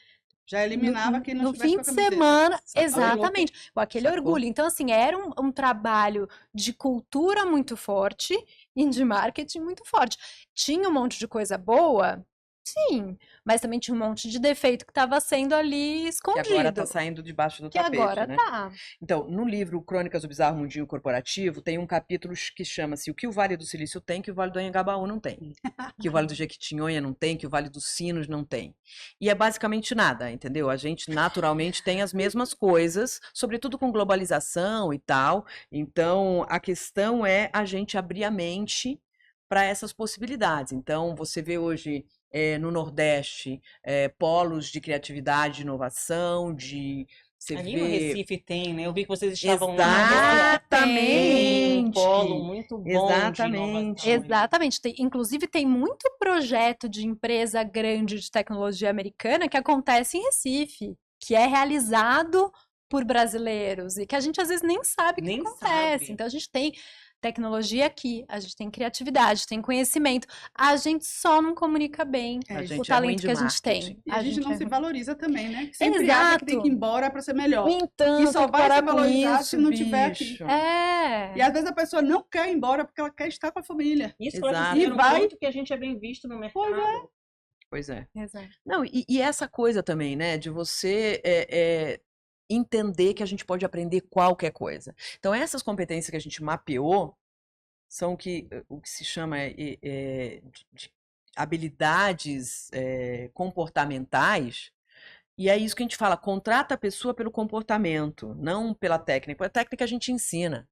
Já eliminava quem não no fim de semana, exatamente, com aquele orgulho. Então, assim, era um trabalho de cultura muito forte e de marketing muito forte. Tinha um monte de coisa boa? Sim, mas também tinha um monte de defeito que estava sendo ali Que agora está escondido. saindo debaixo do Que tapete, agora né? tá. Então, no livro Crônicas do Bizarro Mundinho Corporativo, tem um capítulo que chama-se O que o Vale do Silício tem, que o Vale do Anhangabaú não tem. Que o Vale do Jequitinhonha não tem, que o Vale dos Sinos não tem. E é basicamente nada, entendeu? A gente naturalmente tem as mesmas coisas, sobretudo com globalização e tal. Então, a questão é a gente abrir a mente para essas possibilidades. Então, você vê hoje no Nordeste polos de criatividade, de inovação, você Ali vê... no Recife tem, né? Eu vi que vocês estavam lá. Tem um polo muito bom de Exatamente. inovação. Exatamente. Inclusive, tem muito projeto de empresa grande de tecnologia americana que acontece em Recife, que é realizado por brasileiros e que a gente às vezes nem sabe que Nem acontece. sabe. Então, a gente tem tecnologia aqui, a gente tem criatividade, tem conhecimento, a gente só não comunica bem A o gente é ruim talento de que a gente tem. marketing. E a gente não é se ruim. valoriza também, né? Que sempre acha que tem que ir Exato. embora para ser melhor. Então, E só tem que vai parar se com valorizar isso, se não tiver aqui. bicho. É. E às vezes a pessoa não quer ir embora porque ela quer estar com a família. Isso que elas Exato. perceberam E vai- quanto que a gente é bem visto no mercado. Pois é. Exato. Não, e essa coisa também, né, de você entender que a gente pode aprender qualquer coisa. Então, essas competências que a gente mapeou são o que se chama de habilidades comportamentais, e é isso que a gente fala, contrata a pessoa pelo comportamento, não pela técnica. A técnica a gente ensina.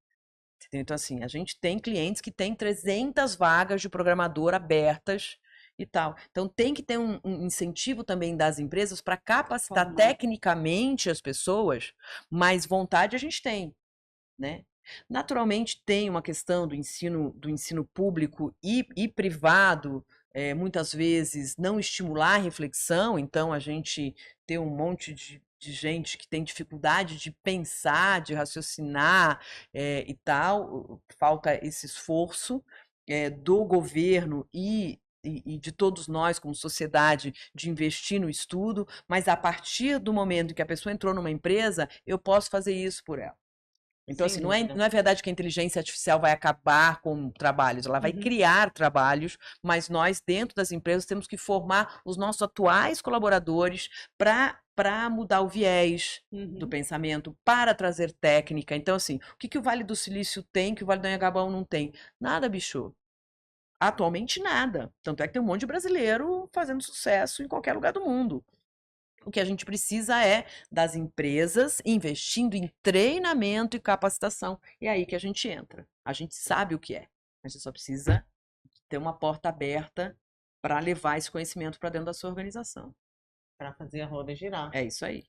Entendeu? Então, assim, a gente tem clientes que têm 300 vagas de programador abertas e tal. Então, tem que ter um incentivo também das empresas para capacitar Formar. tecnicamente as pessoas, mas vontade a gente tem, né? Naturalmente, tem uma questão do ensino público e privado, muitas vezes não estimular a reflexão, então a gente tem um monte de gente que tem dificuldade de pensar, de raciocinar e tal, falta esse esforço do governo e de todos nós como sociedade de investir no estudo, mas a partir do momento em que a pessoa entrou numa empresa, eu posso fazer isso por ela. Então, Sem assim, dúvida. não é verdade que a inteligência artificial vai acabar com trabalhos, ela vai Uhum. criar trabalhos, mas nós, dentro das empresas, temos que formar os nossos atuais colaboradores para mudar o viés do pensamento, para trazer técnica. Então, assim, o que o Vale do Silício tem que o Vale do Anhangabaú não tem? Nada, bicho. Atualmente, nada. Tanto é que tem um monte de brasileiro fazendo sucesso em qualquer lugar do mundo. O que a gente precisa é das empresas investindo em treinamento e capacitação. E é aí que a gente entra. A gente sabe o que é. A gente só precisa ter uma porta aberta para levar esse conhecimento para dentro da sua organização. Para fazer a roda girar. É isso aí.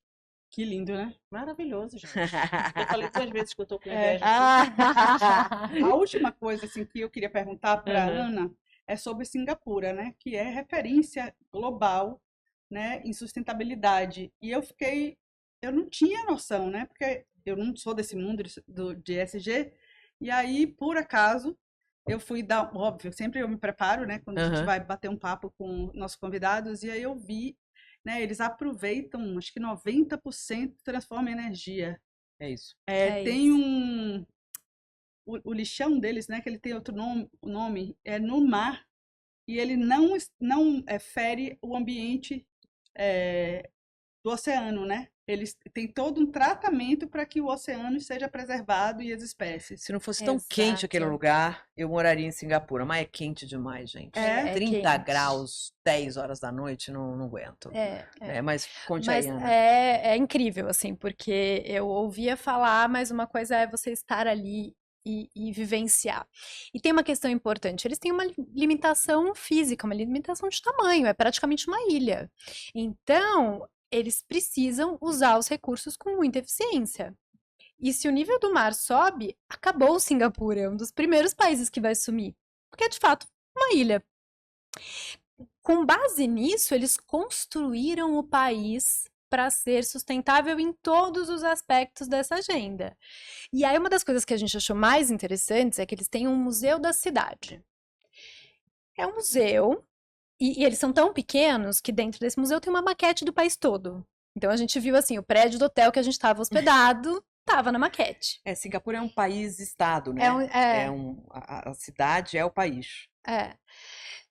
Que lindo, né? Maravilhoso, gente. Eu falei 2 vezes que eu tô com inveja. A última coisa assim, que eu queria perguntar para a Uhum. Ana é sobre Singapura, né? Que é referência global, né, em sustentabilidade. E eu não tinha noção, né? Porque eu não sou desse mundo de ESG. E aí, por acaso, eu fui dar, óbvio, sempre eu me preparo, né? Quando a gente Uhum. vai bater um papo com nossos convidados. E aí eu vi, né? Eles aproveitam, acho que 90% transforma em energia. É isso. Tem isso. o lixão deles, né? Que ele tem outro nome, o nome é no mar e ele não fere o ambiente do oceano, né? Eles têm todo um tratamento para que o oceano seja preservado e as espécies. Se não fosse tão quente aquele Exato. lugar, eu moraria em Singapura. Mas é quente demais, gente. É 30 quente. graus, 10 horas da noite, não aguento. Mas conte aí, Mas Ana. é incrível, assim, porque eu ouvia falar, mas uma coisa é você estar ali e vivenciar. E tem uma questão importante, eles têm uma limitação física, uma limitação de tamanho, é praticamente uma ilha. Então, eles precisam usar os recursos com muita eficiência. E se o nível do mar sobe, acabou Singapura, é um dos primeiros países que vai sumir, porque é de fato uma ilha. Com base nisso, eles construíram o país para ser sustentável em todos os aspectos dessa agenda. E aí, uma das coisas que a gente achou mais interessantes é que eles têm um museu da cidade. É um museu, e eles são tão pequenos que dentro desse museu tem uma maquete do país todo. Então, a gente viu assim, o prédio do hotel que a gente estava hospedado, estava na maquete. Singapura é um país-estado, né? A cidade é o país.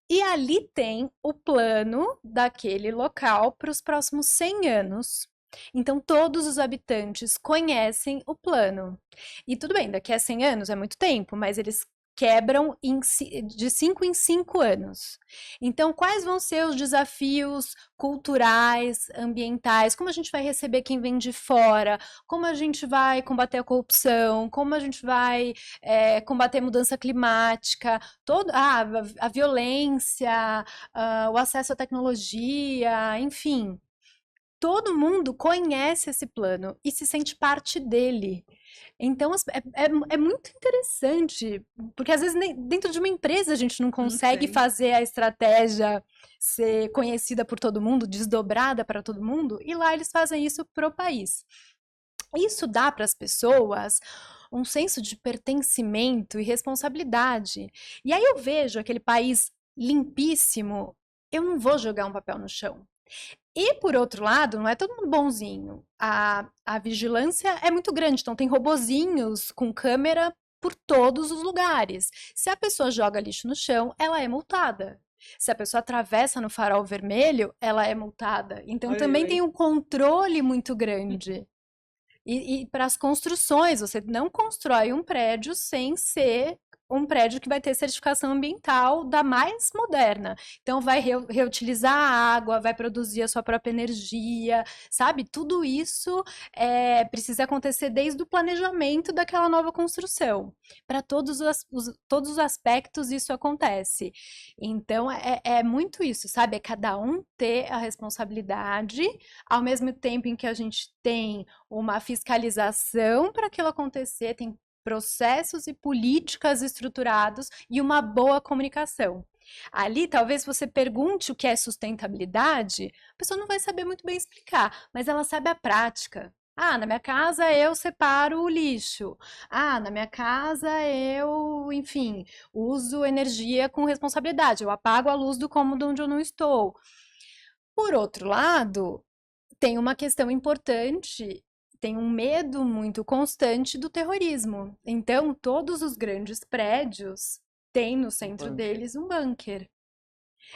E ali tem o plano daquele local para os próximos 100 anos. Então, todos os habitantes conhecem o plano. E tudo bem, daqui a 100 anos é muito tempo, mas eles quebram de 5 em 5 anos. Então, quais vão ser os desafios culturais, ambientais? Como a gente vai receber quem vem de fora? Como a gente vai combater a corrupção? Como a gente vai combater a mudança climática? A violência, o acesso à tecnologia, enfim. Todo mundo conhece esse plano e se sente parte dele. Então, é muito interessante, porque às vezes dentro de uma empresa a gente não consegue fazer a estratégia ser conhecida por todo mundo, desdobrada para todo mundo, e lá eles fazem isso pro país. Isso dá para as pessoas um senso de pertencimento e responsabilidade. E aí eu vejo aquele país limpíssimo, eu não vou jogar um papel no chão. E, por outro lado, não é todo mundo bonzinho. A vigilância é muito grande, então tem robozinhos com câmera por todos os lugares. Se a pessoa joga lixo no chão, ela é multada. Se a pessoa atravessa no farol vermelho, ela é multada. Então também tem um controle muito grande. E para as construções, você não constrói um prédio sem ser um prédio que vai ter certificação ambiental da mais moderna. Então, vai reutilizar a água, vai produzir a sua própria energia, sabe? Tudo isso precisa acontecer desde o planejamento daquela nova construção. Para todos os aspectos, isso acontece. Então, é muito isso, sabe? É cada um ter a responsabilidade, ao mesmo tempo em que a gente tem uma fiscalização para aquilo acontecer, tem processos e políticas estruturados e uma boa comunicação. Ali, talvez você pergunte o que é sustentabilidade, a pessoa não vai saber muito bem explicar, mas ela sabe a prática. Na minha casa eu separo o lixo. Na minha casa eu, enfim, uso energia com responsabilidade. Eu apago a luz do cômodo onde eu não estou. Por outro lado, tem uma questão importante, tem um medo muito constante do terrorismo. Então, todos os grandes prédios têm no centro deles um bunker.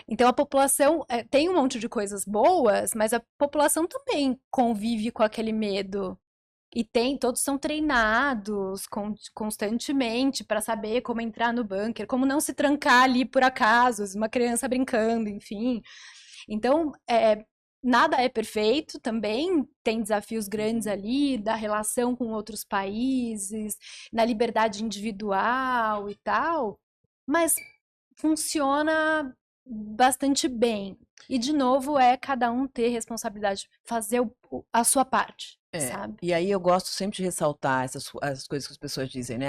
Então, a população tem um monte de coisas boas, mas a população também convive com aquele medo. E todos são treinados constantemente para saber como entrar no bunker, como não se trancar ali por acaso, uma criança brincando, enfim. Então, nada é perfeito também, tem desafios grandes ali, da relação com outros países, na liberdade individual e tal, mas funciona bastante bem. E, de novo, cada um ter responsabilidade, fazer a sua parte, sabe? E aí eu gosto sempre de ressaltar as coisas que as pessoas dizem, né?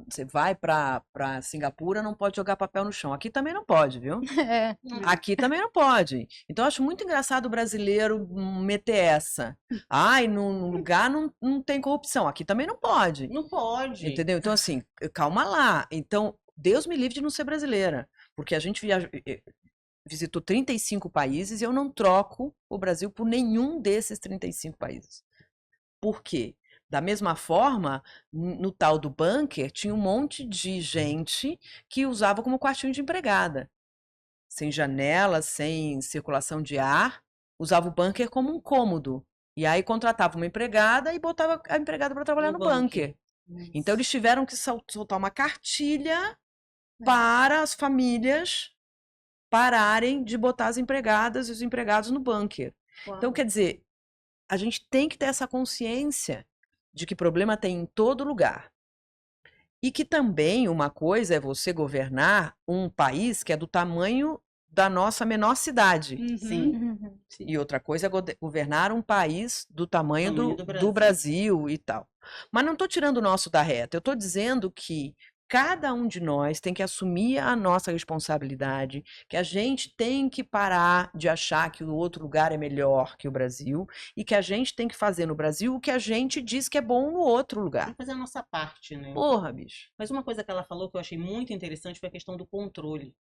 Você vai pra Singapura, não pode jogar papel no chão. Aqui também não pode, viu? Aqui também não pode. Então eu acho muito engraçado o brasileiro meter essa. No lugar não tem corrupção. Aqui também não pode. Não pode. Entendeu? Então, assim, calma lá. Então, Deus me livre de não ser brasileira. Porque a gente visitou 35 países e eu não troco o Brasil por nenhum desses 35 países. Por quê? Da mesma forma, no tal do bunker, tinha um monte de gente que usava como quartinho de empregada. Sem janela, sem circulação de ar, usava o bunker como um cômodo. E aí contratava uma empregada e botava a empregada para trabalhar no bunker. Então eles tiveram que soltar uma cartilha para as famílias pararem de botar as empregadas e os empregados no bunker. Uau. Então, quer dizer, a gente tem que ter essa consciência de que problema tem em todo lugar. E que também uma coisa é você governar um país que é do tamanho da nossa menor cidade. Sim. E outra coisa é governar um país do tamanho do Brasil e tal. Mas não estou tirando o nosso da reta. Eu estou dizendo que cada um de nós tem que assumir a nossa responsabilidade, que a gente tem que parar de achar que o outro lugar é melhor que o Brasil e que a gente tem que fazer no Brasil o que a gente diz que é bom no outro lugar. Vamos fazer a nossa parte, né? Porra, bicho. Mas uma coisa que ela falou que eu achei muito interessante foi a questão do controle.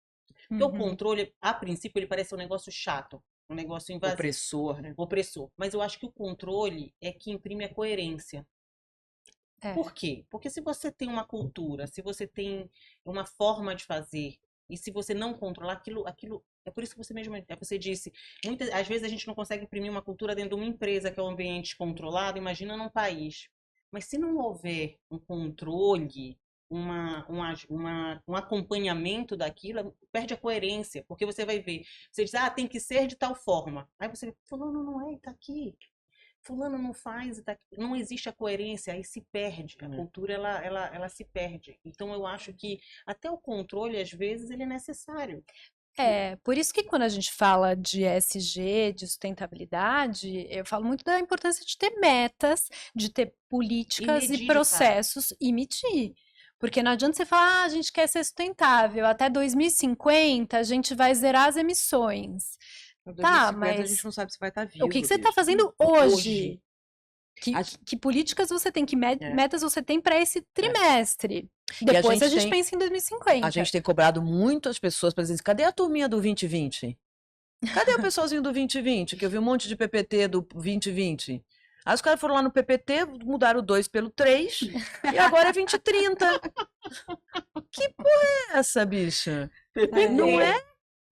Porque o controle, a princípio, ele parece um negócio chato, um negócio invasivo. Opressor, né? Opressor. Mas eu acho que o controle é que imprime a coerência. Por quê? Porque se você tem uma cultura, se você tem uma forma de fazer, e se você não controlar aquilo, é por isso que você disse, às vezes a gente não consegue imprimir uma cultura dentro de uma empresa que é um ambiente controlado, imagina num país. Mas se não houver um controle, um acompanhamento daquilo, perde a coerência, porque você vai ver, você diz, tem que ser de tal forma. Aí você vê, fulano não é, tá aqui. Fulano não faz, não existe a coerência, aí se perde. A cultura, ela se perde. Então, eu acho que até o controle, às vezes, ele é necessário. Por isso que quando a gente fala de ESG, de sustentabilidade, eu falo muito da importância de ter metas, de ter políticas e processos e medir. Porque não adianta você falar, a gente quer ser sustentável, até 2050 a gente vai zerar as emissões. Tá, mas a gente não sabe se vai estar vivo. O que você está fazendo hoje? Que políticas você tem, que metas você tem para esse trimestre? Depois a gente pensa em 2050. A gente tem cobrado muito as pessoas para dizer, cadê a turminha do 2020? Cadê o pessoalzinho do 2020? Que eu vi um monte de PPT do 2020. Aí os caras foram lá no PPT, mudaram o 2 pelo 3, e agora é 2030. Que porra é essa, bicha? Não é?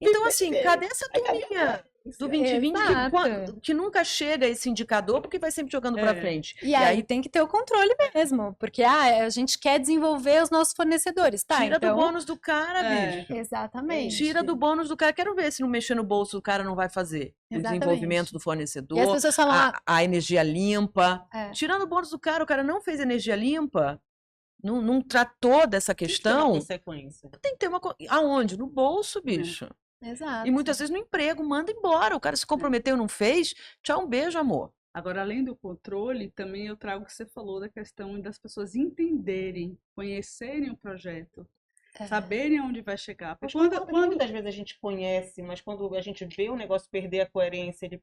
Então, assim, cadê essa turminha do 2020 que nunca chega a esse indicador, porque vai sempre jogando pra frente? E aí tem que ter o controle mesmo, porque a gente quer desenvolver os nossos fornecedores, tá? Tira do bônus do cara, bicho. Exatamente. Tira do bônus do cara. Quero ver se não mexer no bolso o cara não vai fazer. O desenvolvimento do fornecedor, e as pessoas falam, a energia limpa. Tirando o bônus do cara, o cara não fez energia limpa, não tratou dessa questão. Tem que ter uma consequência. Aonde? No bolso, bicho. Exato. E muitas vezes no emprego, manda embora. O cara se comprometeu, não fez. Tchau, um beijo, amor. Agora, além do controle, também eu trago o que você falou da questão das pessoas entenderem, conhecerem o projeto, saberem aonde vai chegar. Porque muitas vezes a gente conhece, mas quando a gente vê o negócio perder a coerência, ele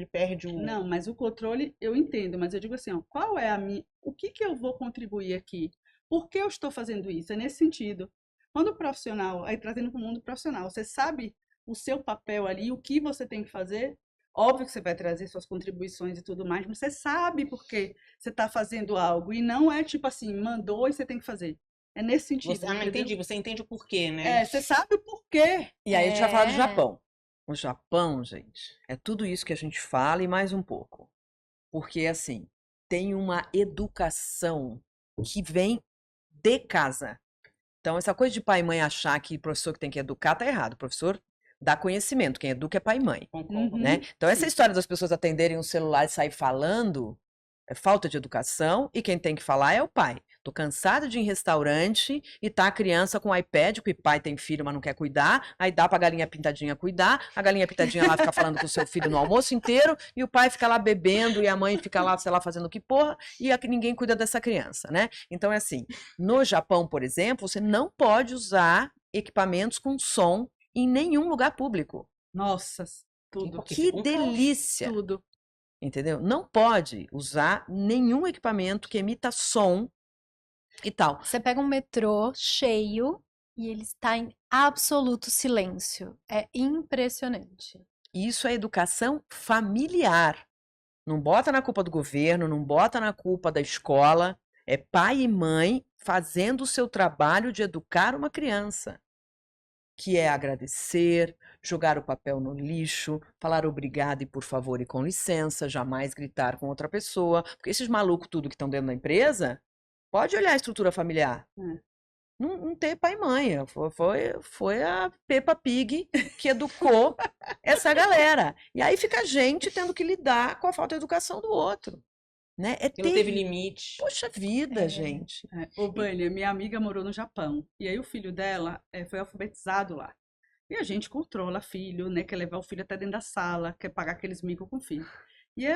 perde o... Não, mas o controle eu entendo, mas eu digo assim, qual é o que eu vou contribuir aqui? Por que eu estou fazendo isso? É nesse sentido. Quando o profissional, aí trazendo para o mundo profissional, você sabe o seu papel ali, o que você tem que fazer, óbvio que você vai trazer suas contribuições e tudo mais, mas você sabe por que você está fazendo algo, e não é tipo assim, mandou e você tem que fazer. É nesse sentido. Entendi, você entende o porquê, né? Você sabe o porquê. E aí a gente vai falar do Japão. O Japão, gente, é tudo isso que a gente fala e mais um pouco. Porque, assim, tem uma educação que vem de casa. Então, essa coisa de pai e mãe achar que o professor que tem que educar tá errado. O professor dá conhecimento, quem educa é pai e mãe. Né? Então, essa história das pessoas atenderem um celular e sair falando é falta de educação, e quem tem que falar é o pai. Tô cansada de ir em restaurante e tá a criança com o iPad, porque o pai tem filho, mas não quer cuidar, aí dá pra galinha pintadinha cuidar, a galinha pintadinha lá fica falando com o seu filho no almoço inteiro, e o pai fica lá bebendo, e a mãe fica lá, sei lá, fazendo que porra, e ninguém cuida dessa criança, né? Então é assim, no Japão, por exemplo, você não pode usar equipamentos com som em nenhum lugar público. Nossa, tudo. Que delícia! Tudo. Entendeu? Não pode usar nenhum equipamento que emita som e tal. Você pega um metrô cheio e ele está em absoluto silêncio. É impressionante. Isso é educação familiar. Não bota na culpa do governo, não bota na culpa da escola. É pai e mãe fazendo o seu trabalho de educar uma criança, que é agradecer, jogar o papel no lixo, falar obrigado e por favor e com licença, jamais gritar com outra pessoa. Porque esses malucos tudo que estão dentro da empresa, pode olhar a estrutura familiar. Não tem pai e mãe. Foi a Peppa Pig que educou essa galera. E aí fica a gente tendo que lidar com a falta de educação do outro. Né? Que não teve limite. Poxa vida, gente. Ô, Vânia, minha amiga morou no Japão. E aí o filho dela foi alfabetizado lá. E a gente controla filho, né? Quer levar o filho até dentro da sala, quer pagar aqueles micos com o filho. E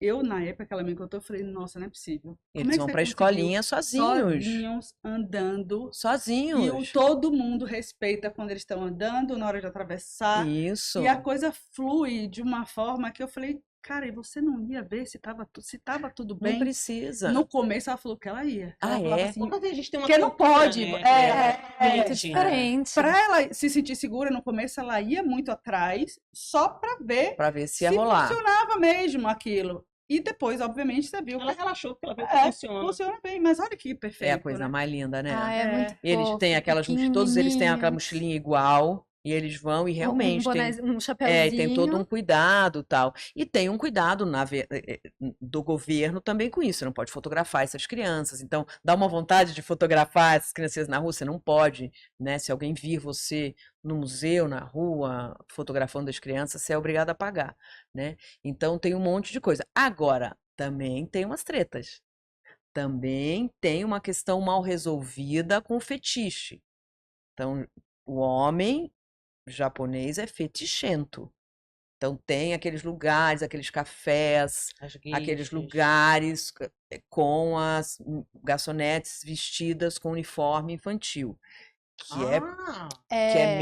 eu na época que ela me contou, eu falei, nossa, não é possível. Eles vão pra escolinha sozinhos. Sozinhos, andando. Sozinhos. E todo mundo respeita quando eles estão andando, na hora de atravessar. Isso. E a coisa flui de uma forma que eu falei, cara, e você não ia ver se tava tudo bem? Não precisa. No começo ela falou que ela ia. Ela falava assim, Porque a gente tem uma porque não cultura, pode. né? Muito diferente. Pra ela se sentir segura no começo, ela ia muito atrás, só pra ver Pra ver se ia rolar. funcionava mesmo aquilo. E depois, obviamente, você viu Ela que relaxou porque ela viu que é, funciona. funciona bem, mas olha que É a perfeito, coisa né? mais linda, né? Ah, é muito Eles fofo, têm aquelas mochilas, todos eles têm aquela pequenininhos. mochilinha igual, e eles vão e Um realmente boné, um e tem todo um chapéuzinho. cuidado tal. E tem um cuidado do governo também com isso. Você não pode fotografar essas crianças. Então, dá uma vontade de fotografar essas crianças na rua, você não pode, né? Se alguém vir você no museu, na rua, fotografando as crianças, você é obrigado a pagar, né? Então, tem um monte de coisa. Agora, também tem umas tretas. Também tem uma questão mal resolvida com o fetiche. Então, o homem japonês é fetichento. Então, tem aqueles lugares, aqueles cafés, As aqueles gueixas. lugares com as garçonetes vestidas com uniforme infantil, que Ah, é É,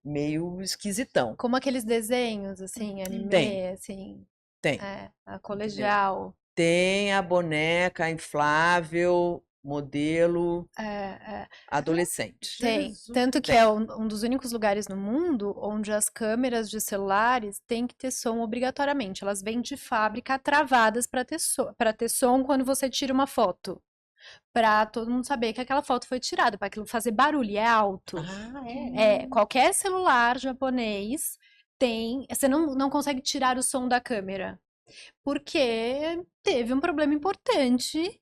meio esquisitão. como aqueles desenhos, assim, Tem, anime, assim, tem. a colegial. Tem a boneca inflável, modelo, É, é. adolescente. Tem. Jesus. Tanto que Tem. é um dos únicos lugares no mundo onde as câmeras de celulares têm que ter som obrigatoriamente. Elas vêm de fábrica travadas para ter som quando você tira uma foto. Para todo mundo saber que aquela foto foi tirada, para aquilo fazer barulho, e é alto. ah, é. Qualquer celular japonês tem. Você não consegue tirar o som da câmera. Porque teve um problema importante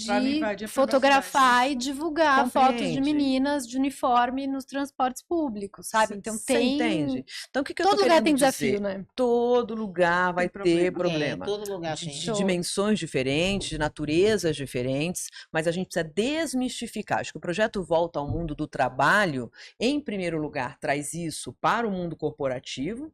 Pra não de invadir a fotografar privacidade. e divulgar fotos de Compreende? meninas de uniforme nos transportes públicos, sabe? Então Você entende? Então, o que eu Todo tô lugar querendo tem desafio, dizer? né? Todo lugar vai ter problema. problema. Todo lugar De tem. Show. dimensões diferentes, de naturezas diferentes, mas a gente precisa desmistificar. Acho que o projeto Volta ao Mundo do Trabalho, em primeiro lugar, traz isso para o mundo corporativo,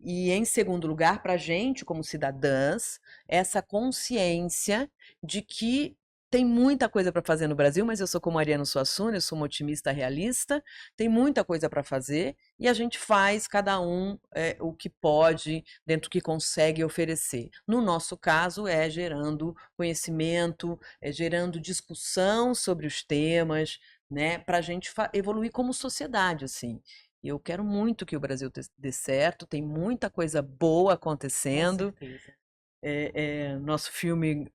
e em segundo lugar, para a gente, como cidadãs, essa consciência de que tem muita coisa para fazer no Brasil, mas eu sou como Ariano Suassuna, eu sou uma otimista realista, tem muita coisa para fazer e a gente faz cada um o que pode, dentro do que consegue oferecer. No nosso caso, é gerando conhecimento, é gerando discussão sobre os temas, né, para a gente evoluir como sociedade, assim. E eu quero muito que o Brasil dê certo, tem muita coisa boa Com acontecendo. certeza. Nosso filme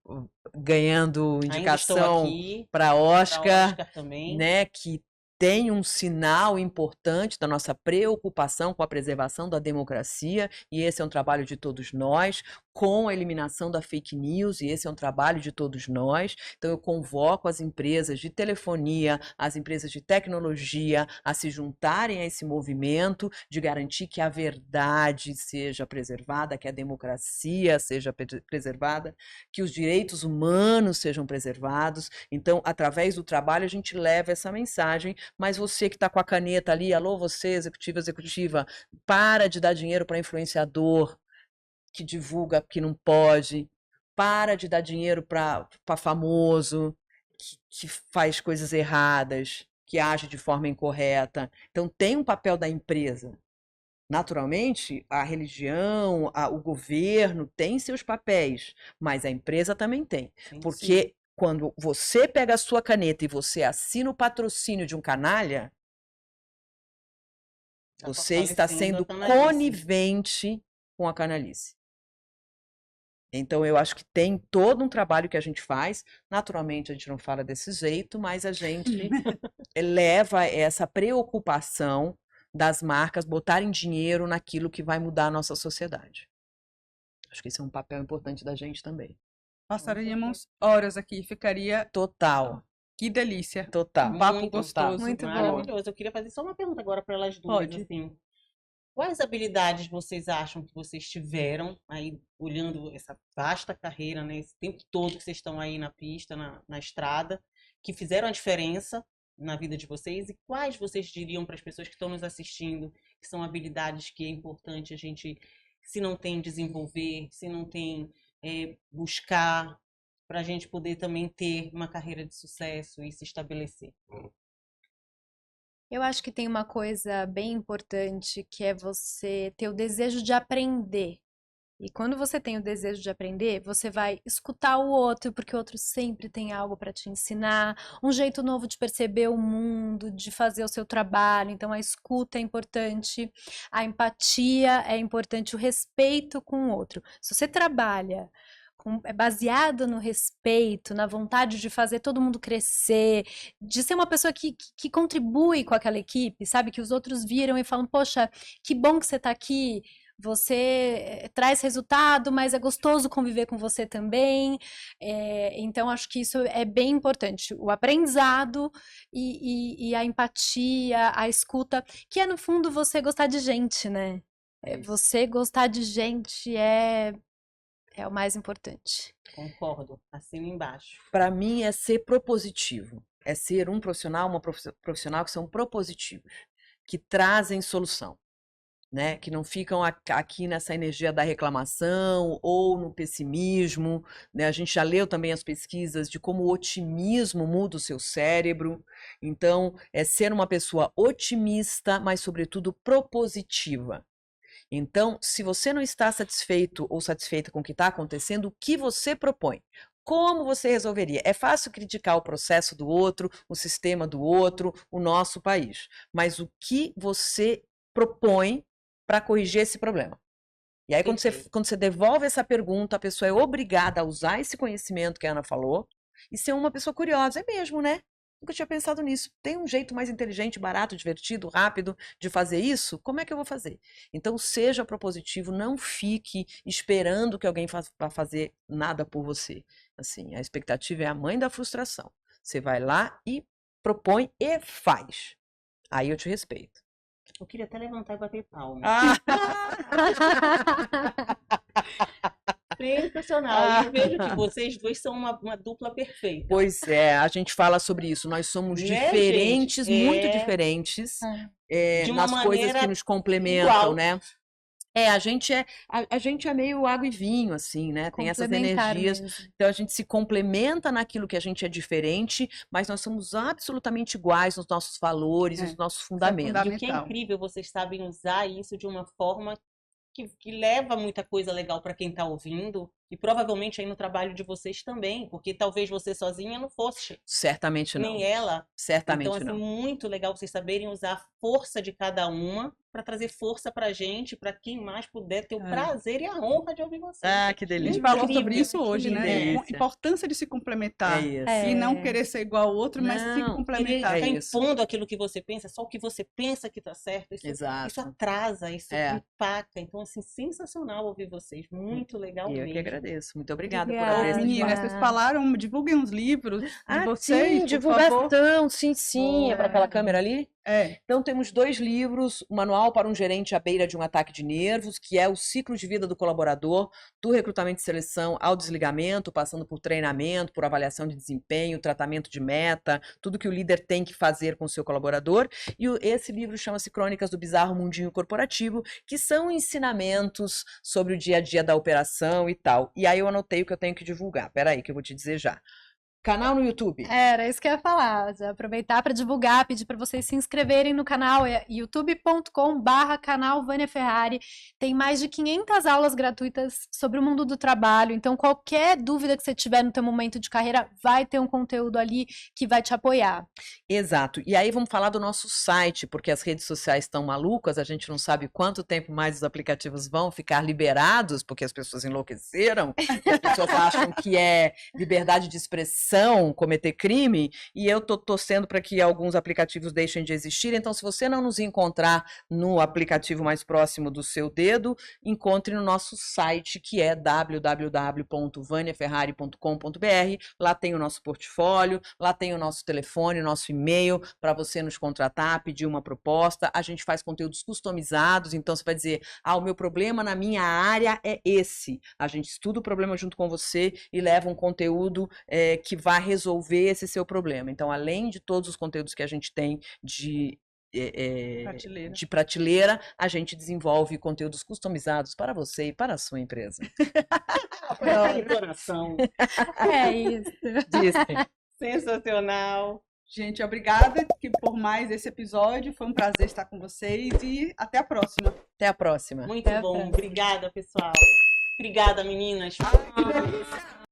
ganhando Ainda estou indicação aqui para para Oscar, Oscar também. né, que tem um sinal importante da nossa preocupação com a preservação da democracia, e esse é um trabalho de todos nós, com a eliminação da fake news, e esse é um trabalho de todos nós. Então, eu convoco as empresas de telefonia, as empresas de tecnologia a se juntarem a esse movimento de garantir que a verdade seja preservada, que a democracia seja preservada, que os direitos humanos sejam preservados. Então, através do trabalho, a gente leva essa mensagem, mas você que está com a caneta ali, alô, você, executiva, para de dar dinheiro para influenciador que divulga que não pode, para de dar dinheiro para famoso que faz coisas erradas, que age de forma incorreta. Então, tem um papel da empresa. Naturalmente, a religião, o governo tem seus papéis, mas a empresa também tem. Sim, Porque quando você pega a sua caneta e você assina o patrocínio de um canalha, tá você está fortalecendo a sendo canalice. conivente com a canalice. Então, eu acho que tem todo um trabalho que a gente faz. Naturalmente, a gente não fala desse jeito, mas a gente leva essa preocupação das marcas botarem dinheiro naquilo que vai mudar a nossa sociedade. Acho que esse é um papel importante da gente também. Passaríamos horas aqui, ficaria. Total, Que delícia. total. Um papo Muito, gostoso. Muito bom. Maravilhoso. Eu queria fazer só uma pergunta agora para elas duas, Pode. assim. Quais habilidades vocês acham que vocês tiveram aí, olhando essa vasta carreira, né, esse tempo todo que vocês estão aí na pista, na estrada, que fizeram a diferença na vida de vocês? E quais vocês diriam para as pessoas que estão nos assistindo, que são habilidades que é importante a gente, se não tem, desenvolver, se não tem, buscar, para a gente poder também ter uma carreira de sucesso e se estabelecer? Eu acho que tem uma coisa bem importante que é você ter o desejo de aprender. E quando você tem o desejo de aprender, você vai escutar o outro, porque o outro sempre tem algo para te ensinar, um jeito novo de perceber o mundo, de fazer o seu trabalho. Então, a escuta é importante, a empatia é importante, o respeito com o outro. Se você trabalha baseado no respeito, na vontade de fazer todo mundo crescer, de ser uma pessoa que contribui com aquela equipe, sabe? Que os outros viram e falam, poxa, que bom que você está aqui, você traz resultado, mas é gostoso conviver com você também. Então, acho que isso é bem importante. O aprendizado e a empatia, a escuta, que é, no fundo, você gostar de gente, né? Você gostar de gente é o mais importante. Concordo, assino embaixo. Para mim é ser propositivo, é ser um profissional, uma profissional que são propositivos, que trazem solução, né? Que não ficam aqui nessa energia da reclamação ou no pessimismo, né? A gente já leu também as pesquisas de como o otimismo muda o seu cérebro. Então, é ser uma pessoa otimista, mas sobretudo propositiva. Então, se você não está satisfeito ou satisfeita com o que está acontecendo, o que você propõe? Como você resolveria? É fácil criticar o processo do outro, o sistema do outro, o nosso país. Mas o que você propõe para corrigir esse problema? E aí, quando você devolve essa pergunta, a pessoa é obrigada a usar esse conhecimento que a Ana falou e ser uma pessoa curiosa. É mesmo, né? Nunca tinha pensado nisso. Tem um jeito mais inteligente, barato, divertido, rápido de fazer isso? Como é que eu vou fazer? Então, seja propositivo, não fique esperando que alguém vá fazer nada por você. Assim, a expectativa é a mãe da frustração. Você vai lá e propõe e faz. Aí eu te respeito. Eu queria até levantar e bater palma. Sensacional. Eu vejo que vocês dois são uma dupla perfeita. Pois é, a gente fala sobre isso. Nós somos diferentes, gente? Muito diferentes, de uma nas coisas que nos complementam, igual. né? A gente é meio água e vinho, assim, né? Tem essas energias. Mesmo. Então, a gente se complementa naquilo que a gente é diferente, mas nós somos absolutamente iguais nos nossos valores, nos nossos fundamentos. E o que é incrível, vocês sabem usar isso de uma forma que leva muita coisa legal para quem está ouvindo, e provavelmente aí no trabalho de vocês também, porque talvez você sozinha não fosse. Certamente não. Nem ela. Certamente então, assim, não. muito legal vocês saberem usar a força de cada uma para trazer força pra gente, para quem mais puder ter o prazer e a honra de ouvir vocês. Que A delícia. gente falou sobre isso hoje, né? delícia. A importância de se complementar. É E não querer ser igual ao outro, mas se Não, complementar. ficar impondo aquilo que você pensa, só o que você pensa que tá certo. Isso atrasa, isso empaca. Então, assim, sensacional ouvir vocês. Muito legal mesmo. Eu que agradeço. Muito obrigada por Obrigada. haver esse Meninas, espaço. vocês falaram, divulguem uns livros de vocês, sim, por favor. divulgação, sim. É para aquela câmera ali? É. Então, temos 2 livros, o Manual para um Gerente à Beira de um Ataque de Nervos, que é o ciclo de vida do colaborador, do recrutamento e seleção ao desligamento, passando por treinamento, por avaliação de desempenho, tratamento de meta, tudo que o líder tem que fazer com o seu colaborador. E esse livro chama-se Crônicas do Bizarro Mundinho Corporativo, que são ensinamentos sobre o dia a dia da operação e tal. E aí eu anotei o que eu tenho que divulgar. Peraí, que eu vou te dizer já. Canal no YouTube. Era isso que eu ia falar. Já aproveitar para divulgar, pedir para vocês se inscreverem no canal, é youtube.com/canal Vânia Ferrari. Tem mais de 500 aulas gratuitas sobre o mundo do trabalho. Então, qualquer dúvida que você tiver no teu momento de carreira, vai ter um conteúdo ali que vai te apoiar. Exato. E aí vamos falar do nosso site, porque as redes sociais estão malucas, a gente não sabe quanto tempo mais os aplicativos vão ficar liberados, porque as pessoas enlouqueceram, as pessoas acham que é liberdade de expressão, cometer crime, e eu tô torcendo para que alguns aplicativos deixem de existir. Então, se você não nos encontrar no aplicativo mais próximo do seu dedo, encontre no nosso site, que é www.vaniaferrari.com.br. Lá tem o nosso portfólio, lá tem o nosso telefone, o nosso e-mail para você nos contratar, pedir uma proposta. A gente faz conteúdos customizados, então você vai dizer, o meu problema na minha área é esse. A gente estuda o problema junto com você e leva um conteúdo que vai resolver esse seu problema. Então, além de todos os conteúdos que a gente tem de prateleira, a gente desenvolve conteúdos customizados para você e para a sua empresa. Coração. É isso. Sensacional. Gente, obrigada por mais esse episódio. Foi um prazer estar com vocês e até a próxima. Até a próxima. Muito bom. Obrigada, pessoal. Obrigada, meninas. Que delícia.